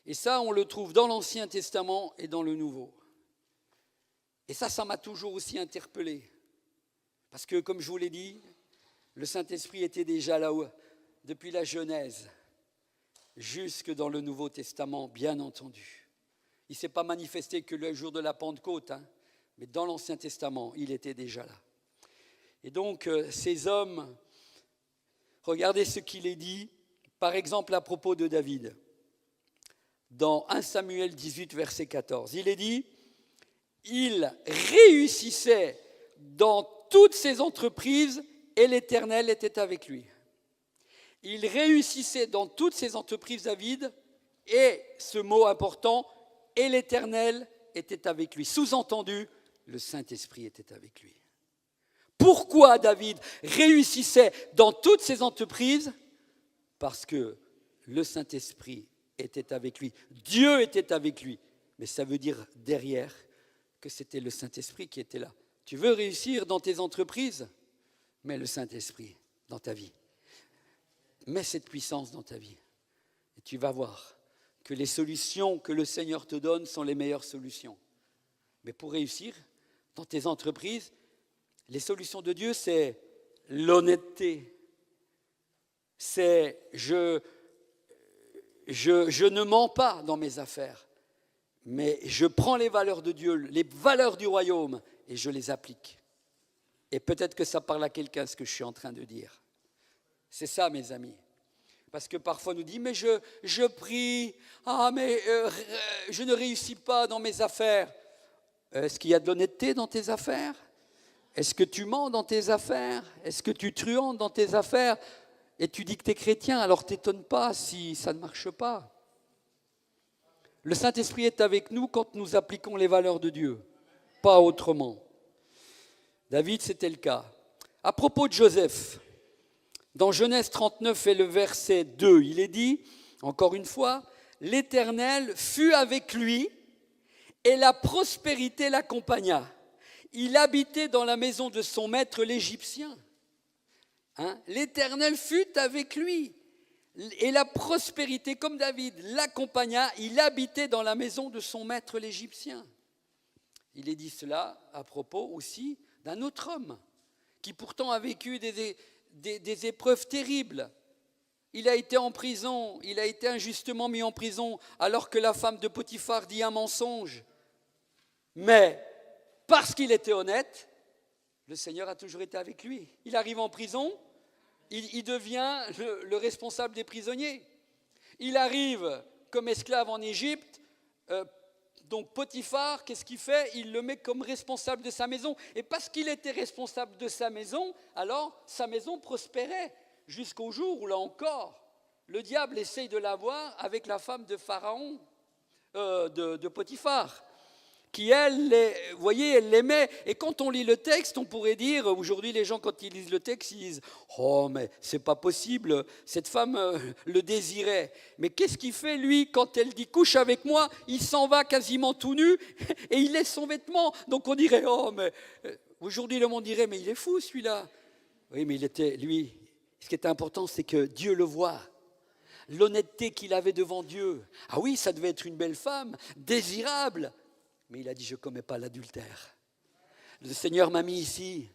Et ça, on le trouve dans l'Ancien Testament et dans le Nouveau. Et ça m'a toujours aussi interpellé. Parce que, comme je vous l'ai dit, le Saint-Esprit était déjà là-haut, depuis la Genèse, jusque dans le Nouveau Testament, bien entendu. Il ne s'est pas manifesté que le jour de la Pentecôte, mais dans l'Ancien Testament, il était déjà là. Et donc, ces hommes, regardez ce qu'il est dit, par exemple à propos de David. Dans 1 Samuel 18, verset 14, il est dit « Il réussissait dans toutes ses entreprises et l'Éternel était avec lui. » Il réussissait dans toutes ses entreprises, David, et ce mot important, et l'Éternel était avec lui. Sous-entendu, le Saint-Esprit était avec lui. Pourquoi David réussissait dans toutes ses entreprises ? Parce que le Saint-Esprit était avec lui. Dieu était avec lui. Mais ça veut dire derrière que c'était le Saint-Esprit qui était là. Tu veux réussir dans tes entreprises ? Mets le Saint-Esprit dans ta vie. Mets cette puissance dans ta vie. Et tu vas voir que les solutions que le Seigneur te donne sont les meilleures solutions. Mais pour réussir dans tes entreprises, les solutions de Dieu, c'est l'honnêteté. C'est je ne mens pas dans mes affaires, mais je prends les valeurs de Dieu, les valeurs du royaume, et je les applique. Et peut-être que ça parle à quelqu'un ce que je suis en train de dire. C'est ça, mes amis. Parce que parfois on nous dit, mais je prie, je ne réussis pas dans mes affaires. Est-ce qu'il y a de l'honnêteté dans tes affaires ? Est-ce que tu mens dans tes affaires ? Est-ce que tu truandes dans tes affaires ? Et tu dis que tu es chrétien, alors t'étonne pas si ça ne marche pas. Le Saint-Esprit est avec nous quand nous appliquons les valeurs de Dieu, pas autrement. David, c'était le cas. À propos de Joseph, dans Genèse 39 et le verset 2, il est dit Encore une fois, l'Éternel fut avec lui et la prospérité l'accompagna. Il habitait dans la maison de son maître l'Égyptien. L'Éternel fut avec lui et la prospérité, comme David, l'accompagna. Il habitait dans la maison de son maître l'Égyptien. Il est dit cela à propos aussi d'un autre homme qui pourtant a vécu des épreuves terribles. Il a été en prison, il a été injustement mis en prison alors que la femme de Potiphar dit un mensonge. Mais parce qu'il était honnête, le Seigneur a toujours été avec lui. Il arrive en prison, il devient le responsable des prisonniers. Il arrive comme esclave en Égypte, donc Potiphar, qu'est-ce qu'il fait? Il le met comme responsable de sa maison. Et parce qu'il était responsable de sa maison, alors sa maison prospérait. Jusqu'au jour où, là encore, le diable essaye de l'avoir avec la femme de Pharaon, de Potiphar, qui, elle, vous voyez, elle l'aimait. Et quand on lit le texte, on pourrait dire, aujourd'hui, les gens, quand ils lisent le texte, ils disent « Oh, mais c'est pas possible, cette femme le désirait. » Mais qu'est-ce qu'il fait, lui, quand elle dit « Couche avec moi », il s'en va quasiment tout nu et il laisse son vêtement. Donc on dirait « Oh, mais… » Aujourd'hui, le monde dirait « Mais il est fou, celui-là. » Oui, mais il était, lui… Ce qui était important, c'est que Dieu le voit. L'honnêteté qu'il avait devant Dieu. Ah oui, ça devait être une belle femme, désirable. Mais il a dit, je ne commets pas l'adultère. Le Seigneur m'a mis ici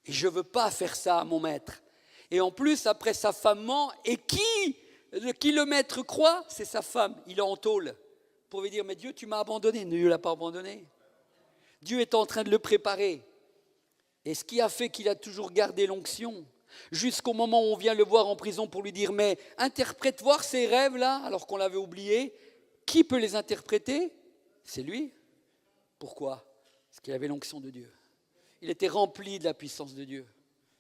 et je ne veux pas faire ça à mon maître. Et en plus, après sa femme ment, et qui le maître croit, c'est sa femme. Il est en tôle. Pour lui dire, mais Dieu, tu m'as abandonné. Dieu ne l'a pas abandonné. Dieu est en train de le préparer. Et ce qui a fait qu'il a toujours gardé l'onction, jusqu'au moment où on vient le voir en prison pour lui dire, mais interprète voir ces rêves-là, alors qu'on l'avait oublié. Qui peut les interpréter? C'est lui. Pourquoi? Parce qu'il avait l'onction de Dieu. Il était rempli de la puissance de Dieu.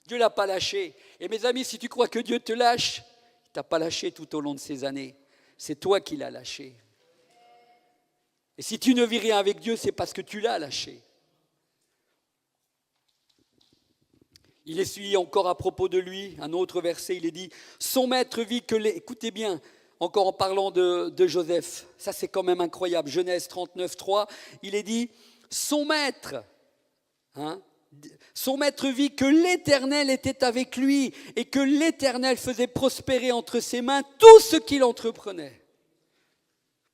Dieu ne l'a pas lâché. Et mes amis, si tu crois que Dieu te lâche, il ne t'a pas lâché tout au long de ces années. C'est toi qui l'as lâché. Et si tu ne vis rien avec Dieu, c'est parce que tu l'as lâché. Il essuie encore à propos de lui, un autre verset, il est dit, son maître vit que les… Écoutez bien, encore en parlant de Joseph, ça c'est quand même incroyable, Genèse 39, 3, il est dit, son maître vit que l'Éternel était avec lui et que l'Éternel faisait prospérer entre ses mains tout ce qu'il entreprenait.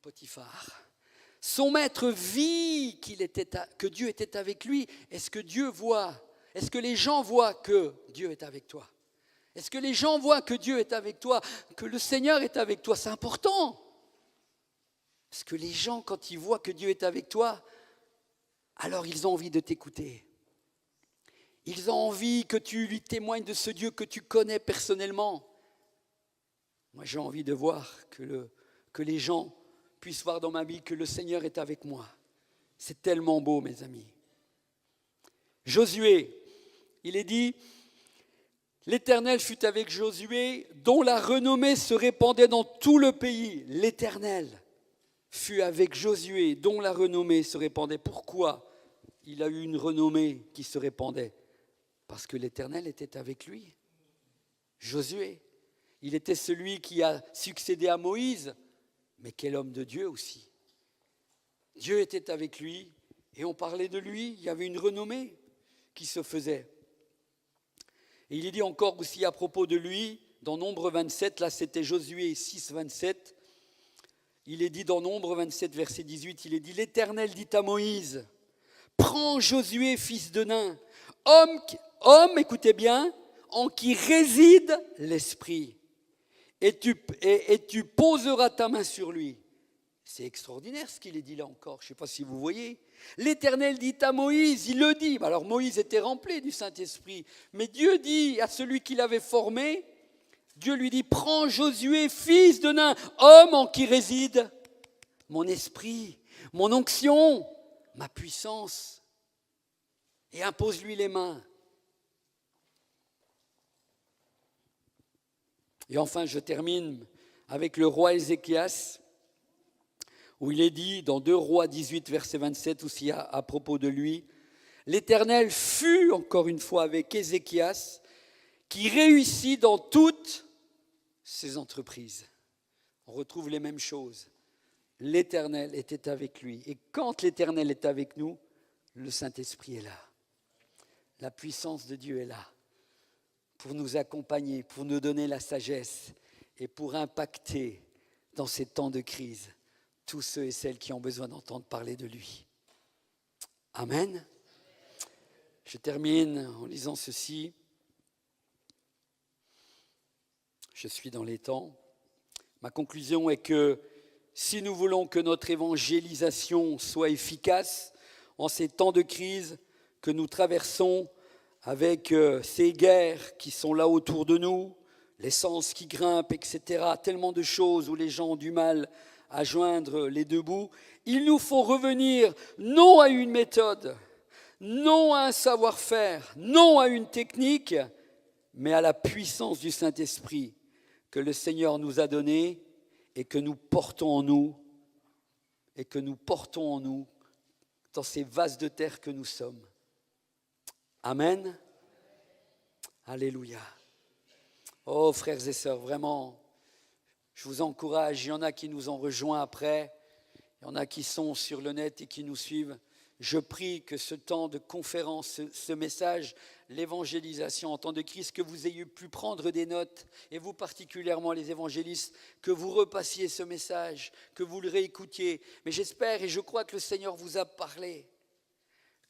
Potiphar. Son maître vit que Dieu était avec lui. Est-ce que Dieu voit? Est-ce que les gens voient que Dieu est avec toi? Est-ce que les gens voient que Dieu est avec toi, que le Seigneur est avec toi? C'est important. Est-ce que les gens, quand ils voient que Dieu est avec toi, alors ils ont envie de t'écouter? Ils ont envie que tu lui témoignes de ce Dieu que tu connais personnellement. Moi, j'ai envie de voir que les gens puissent voir dans ma vie que le Seigneur est avec moi. C'est tellement beau, mes amis. Josué, il est dit, l'Éternel fut avec Josué, dont la renommée se répandait dans tout le pays. L'Éternel fut avec Josué, dont la renommée se répandait. Pourquoi il a eu une renommée qui se répandait? Parce que l'Éternel était avec lui. Josué, il était celui qui a succédé à Moïse, mais quel homme de Dieu aussi. Dieu était avec lui et on parlait de lui, il y avait une renommée qui se faisait. Et il est dit encore aussi à propos de lui, dans Nombre 27, là c'était Josué 6, 27, il est dit dans Nombre 27, verset 18, il est dit, l'Éternel dit à Moïse, prends Josué, fils de Nun, homme, écoutez bien, en qui réside l'Esprit, et tu poseras ta main sur lui. C'est extraordinaire ce qu'il est dit là encore, je ne sais pas si vous voyez. L'Éternel dit à Moïse, il le dit, alors Moïse était rempli du Saint-Esprit, mais Dieu dit à celui qui l'avait formé, Dieu lui dit, prends Josué, fils de Nun, homme en qui réside mon esprit, mon onction, ma puissance, et impose-lui les mains. Et enfin, je termine avec le roi Ézéchias, où il est dit, dans 2 Rois 18, verset 27, aussi à propos de lui, l'Éternel fut, encore une fois, avec Ézéchias, qui réussit dans toutes ses entreprises. on retrouve les mêmes choses. L'Éternel était avec lui. Et quand l'Éternel est avec nous, le Saint-Esprit est là. La puissance de Dieu est là pour nous accompagner, pour nous donner la sagesse et pour impacter dans ces temps de crise tous ceux et celles qui ont besoin d'entendre parler de lui. Amen. Je termine en lisant ceci. Je suis dans les temps. Ma conclusion est que si nous voulons que notre évangélisation soit efficace en ces temps de crise que nous traversons avec ces guerres qui sont là autour de nous, l'essence qui grimpe, etc., tellement de choses où les gens ont du mal à joindre les deux bouts, il nous faut revenir non à une méthode, non à un savoir-faire, non à une technique, mais à la puissance du Saint-Esprit que le Seigneur nous a donnée et que nous portons en nous, dans ces vases de terre que nous sommes. Amen. Alléluia. Oh frères et sœurs, vraiment, je vous encourage, il y en a qui nous ont rejoints après, il y en a qui sont sur le net et qui nous suivent. Je prie que ce temps de conférence, ce message, l'évangélisation en temps de crise, que vous ayez pu prendre des notes, et vous particulièrement les évangélistes, que vous repassiez ce message, que vous le réécoutiez. Mais j'espère et je crois que le Seigneur vous a parlé,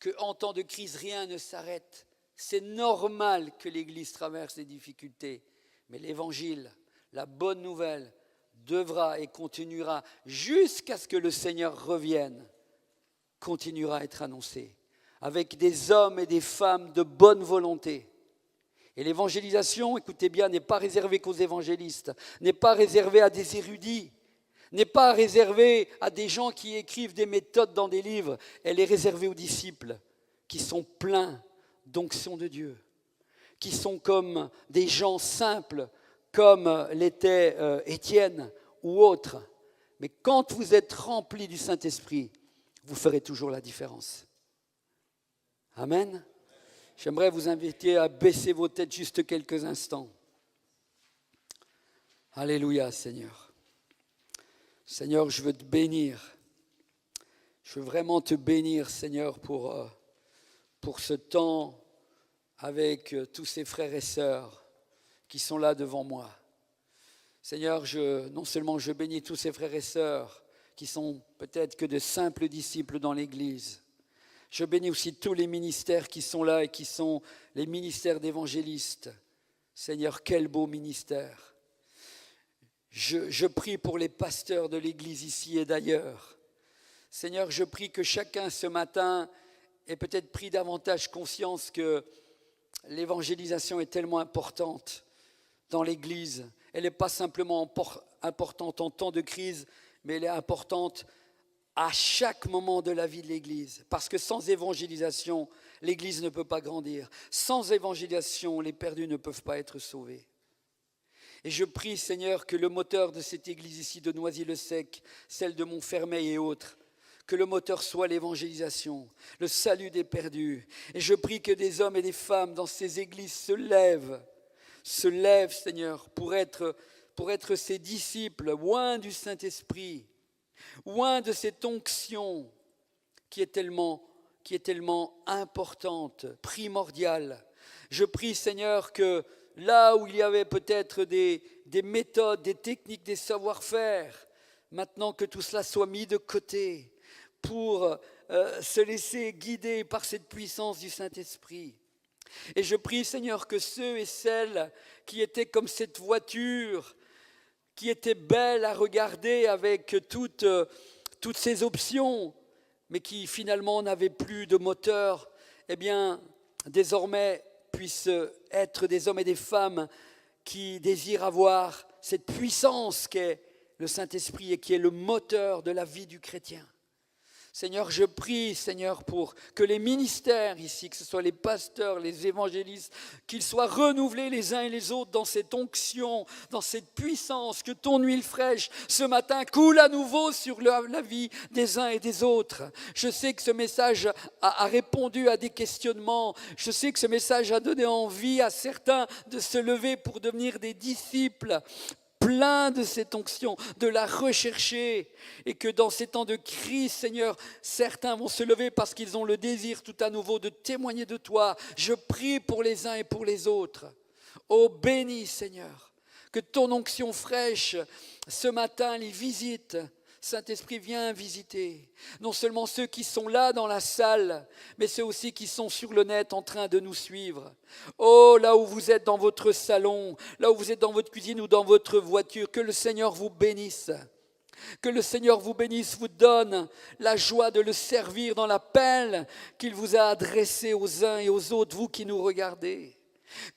qu'en temps de crise, rien ne s'arrête. C'est normal que l'Église traverse des difficultés, mais l'Évangile, la bonne nouvelle, devra et continuera jusqu'à ce que le Seigneur revienne, continuera à être annoncé, avec des hommes et des femmes de bonne volonté. Et l'évangélisation, écoutez bien, n'est pas réservée qu'aux évangélistes, n'est pas réservée à des érudits, n'est pas réservée à des gens qui écrivent des méthodes dans des livres. Elle est réservée aux disciples qui sont pleins d'onction de Dieu, qui sont comme des gens simples, comme l'était Étienne ou autres. Mais quand vous êtes remplis du Saint-Esprit, vous ferez toujours la différence. Amen. J'aimerais vous inviter à baisser vos têtes juste quelques instants. Alléluia, Seigneur. Seigneur, je veux te bénir. Je veux vraiment te bénir, Seigneur, pour ce temps avec tous ces frères et sœurs qui sont là devant moi. Seigneur, non seulement je bénis tous ces frères et sœurs qui sont peut-être que de simples disciples dans l'Église, je bénis aussi tous les ministères qui sont là et qui sont les ministères d'évangélistes. Seigneur, quel beau ministère. Je prie pour les pasteurs de l'Église ici et d'ailleurs. Seigneur, je prie que chacun ce matin ait peut-être pris davantage conscience que l'évangélisation est tellement importante dans l'Église. Elle n'est pas simplement importante en temps de crise, mais elle est importante à chaque moment de la vie de l'Église. Parce que sans évangélisation, l'Église ne peut pas grandir. Sans évangélisation, les perdus ne peuvent pas être sauvés. Et je prie, Seigneur, que le moteur de cette Église ici de Noisy-le-Sec, celle de Montfermeil et autres, que le moteur soit l'évangélisation, le salut des perdus. Et je prie que des hommes et des femmes dans ces églises se lèvent, Seigneur, pour être ces disciples, loin du Saint-Esprit, loin de cette onction qui est tellement importante, primordiale. Je prie, Seigneur, que là où il y avait peut-être des méthodes, des techniques, des savoir-faire, maintenant que tout cela soit mis de côté pour se laisser guider par cette puissance du Saint-Esprit. Et je prie, Seigneur, que ceux et celles qui étaient comme cette voiture, qui était belle à regarder avec toutes ces options, mais qui finalement n'avaient plus de moteur, eh bien, désormais puissent être des hommes et des femmes qui désirent avoir cette puissance qu'est le Saint-Esprit et qui est le moteur de la vie du chrétien. Seigneur, je prie, Seigneur, pour que les ministères ici, que ce soit les pasteurs, les évangélistes, qu'ils soient renouvelés les uns et les autres dans cette onction, dans cette puissance, que ton huile fraîche ce matin coule à nouveau sur la vie des uns et des autres. Je sais que ce message a répondu à des questionnements. Je sais que ce message a donné envie à certains de se lever pour devenir des disciples plein de cette onction, de la rechercher, et que dans ces temps de crise, Seigneur, certains vont se lever parce qu'ils ont le désir tout à nouveau de témoigner de toi. Je prie pour les uns et pour les autres. Oh, bénis, Seigneur, que ton onction fraîche ce matin les visite. Saint-Esprit, viens visiter non seulement ceux qui sont là dans la salle, mais ceux aussi qui sont sur le net en train de nous suivre. Oh, là où vous êtes dans votre salon, là où vous êtes dans votre cuisine ou dans votre voiture, que le Seigneur vous bénisse. Que le Seigneur vous bénisse, vous donne la joie de le servir dans l'appel qu'il vous a adressé aux uns et aux autres, vous qui nous regardez.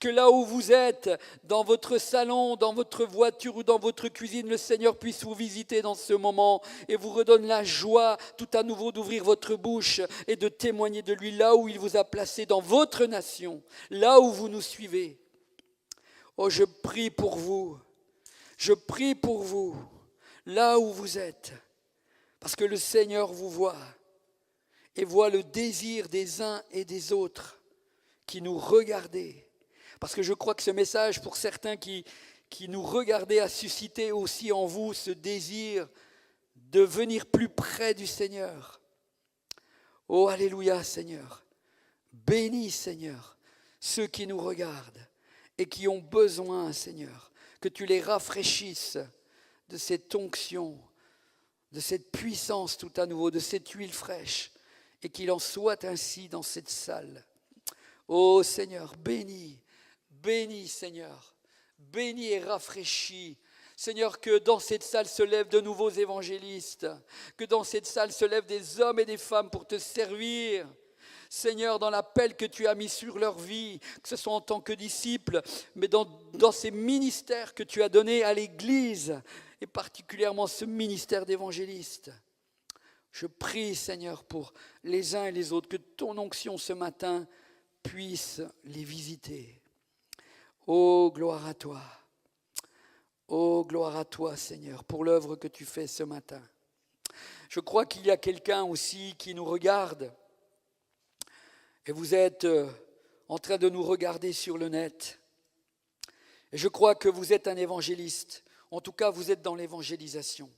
Que là où vous êtes, dans votre salon, dans votre voiture ou dans votre cuisine, le Seigneur puisse vous visiter dans ce moment et vous redonne la joie tout à nouveau d'ouvrir votre bouche et de témoigner de lui là où il vous a placé dans votre nation, là où vous nous suivez. Oh, je prie pour vous, là où vous êtes, parce que le Seigneur vous voit et voit le désir des uns et des autres qui nous regardaient. Parce que je crois que ce message, pour certains qui nous regardaient, a suscité aussi en vous ce désir de venir plus près du Seigneur. Oh, alléluia, Seigneur. Bénis, Seigneur, ceux qui nous regardent et qui ont besoin, Seigneur, que tu les rafraîchisses de cette onction, de cette puissance tout à nouveau, de cette huile fraîche, et qu'il en soit ainsi dans cette salle. Oh, Seigneur, bénis, Seigneur, bénis et rafraîchis. Seigneur, que dans cette salle se lèvent de nouveaux évangélistes, que dans cette salle se lèvent des hommes et des femmes pour te servir. Seigneur, dans l'appel que tu as mis sur leur vie, que ce soit en tant que disciples, mais dans ces ministères que tu as donnés à l'Église, et particulièrement ce ministère d'évangéliste. Je prie, Seigneur, pour les uns et les autres, que ton onction ce matin puisse les visiter. Oh, gloire à toi. Oh, gloire à toi, Seigneur, pour l'œuvre que tu fais ce matin. Je crois qu'il y a quelqu'un aussi qui nous regarde. Et vous êtes en train de nous regarder sur le net. Et je crois que vous êtes un évangéliste. En tout cas, vous êtes dans l'évangélisation.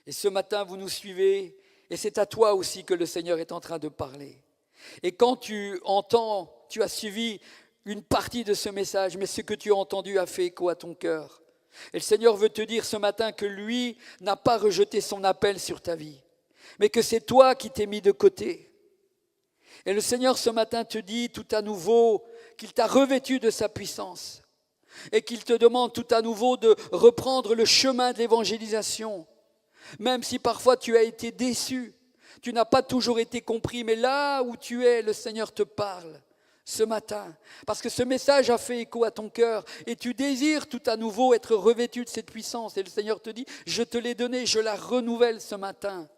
Et ce matin, vous nous suivez. Et c'est à toi aussi que le Seigneur est en train de parler. Et quand tu entends, tu as suivi une partie de ce message, mais ce que tu as entendu a fait écho à ton cœur. Et le Seigneur veut te dire ce matin que lui n'a pas rejeté son appel sur ta vie, mais que c'est toi qui t'es mis de côté. Et le Seigneur ce matin te dit tout à nouveau qu'il t'a revêtu de sa puissance et qu'il te demande tout à nouveau de reprendre le chemin de l'évangélisation. Même si parfois tu as été déçu, tu n'as pas toujours été compris, mais là où tu es, le Seigneur te parle ce matin, parce que ce message a fait écho à ton cœur et tu désires tout à nouveau être revêtu de cette puissance. Et le Seigneur te dit, je te l'ai donnée, je la renouvelle ce matin.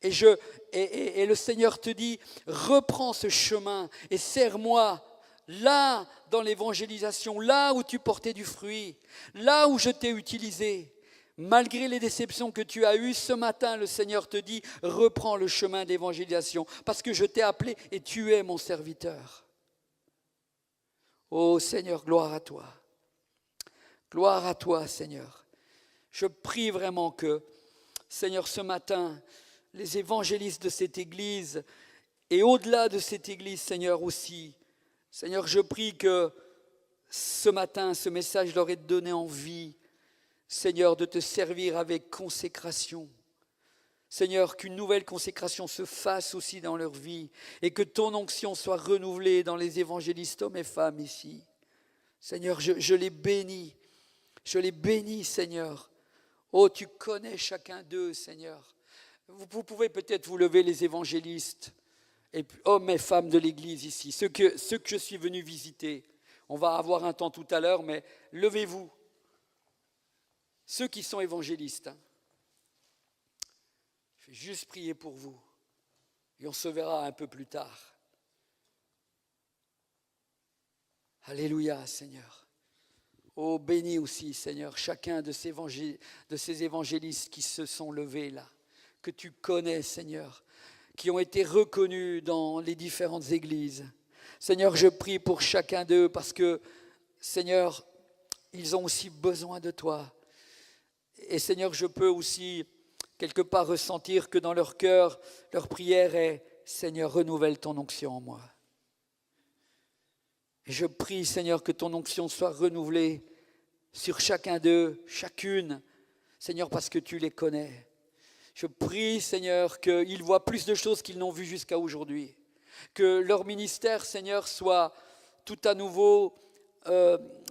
Et le Seigneur te dit, reprends ce chemin et sers-moi là dans l'évangélisation, là où tu portais du fruit, là où je t'ai utilisé. Malgré les déceptions que tu as eues, ce matin, le Seigneur te dit, reprends le chemin d'évangélisation, parce que je t'ai appelé et tu es mon serviteur. Oh Seigneur, gloire à toi. Gloire à toi, Seigneur. Je prie vraiment que, Seigneur, ce matin, les évangélistes de cette Église, et au-delà de cette Église, Seigneur, aussi, Seigneur, je prie que ce matin, ce message leur ait donné envie, Seigneur, de te servir avec consécration. Seigneur, qu'une nouvelle consécration se fasse aussi dans leur vie et que ton onction soit renouvelée dans les évangélistes, hommes et femmes ici. Seigneur, je les bénis, Seigneur. Oh, tu connais chacun d'eux, Seigneur. Vous pouvez peut-être vous lever, les évangélistes, et hommes et femmes de l'Église ici, ceux que je suis venu visiter. On va avoir un temps tout à l'heure, mais levez-vous. Ceux qui sont évangélistes, je vais juste prier pour vous et on se verra un peu plus tard. Alléluia, Seigneur. Oh, bénis aussi, Seigneur, chacun de ces évangélistes qui se sont levés là, que tu connais, Seigneur, qui ont été reconnus dans les différentes églises. Seigneur, je prie pour chacun d'eux parce que, Seigneur, ils ont aussi besoin de toi. Et Seigneur, je peux aussi quelque part ressentir que dans leur cœur, leur prière est « Seigneur, renouvelle ton onction en moi ». Et je prie, Seigneur, que ton onction soit renouvelée sur chacun d'eux, chacune, Seigneur, parce que tu les connais. Je prie, Seigneur, qu'ils voient plus de choses qu'ils n'ont vues jusqu'à aujourd'hui. Que leur ministère, Seigneur, soit tout à nouveau,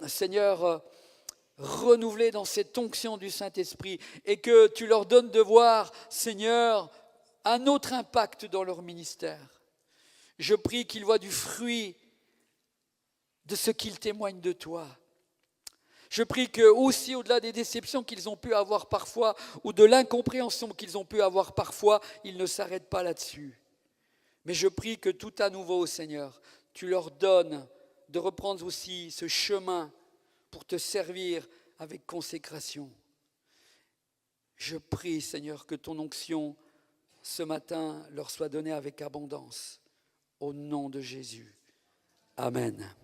Seigneur, renouvelé dans cette onction du Saint-Esprit. Et que tu leur donnes de voir, Seigneur, un autre impact dans leur ministère. Je prie qu'ils voient du fruit de ce qu'ils témoignent de toi. Je prie que aussi au-delà des déceptions qu'ils ont pu avoir parfois ou de l'incompréhension qu'ils ont pu avoir parfois, ils ne s'arrêtent pas là-dessus. Mais je prie que tout à nouveau, Seigneur, tu leur donnes de reprendre aussi ce chemin pour te servir avec consécration. Je prie, Seigneur, que ton onction ce matin leur soit donnée avec abondance. Au nom de Jésus. Amen.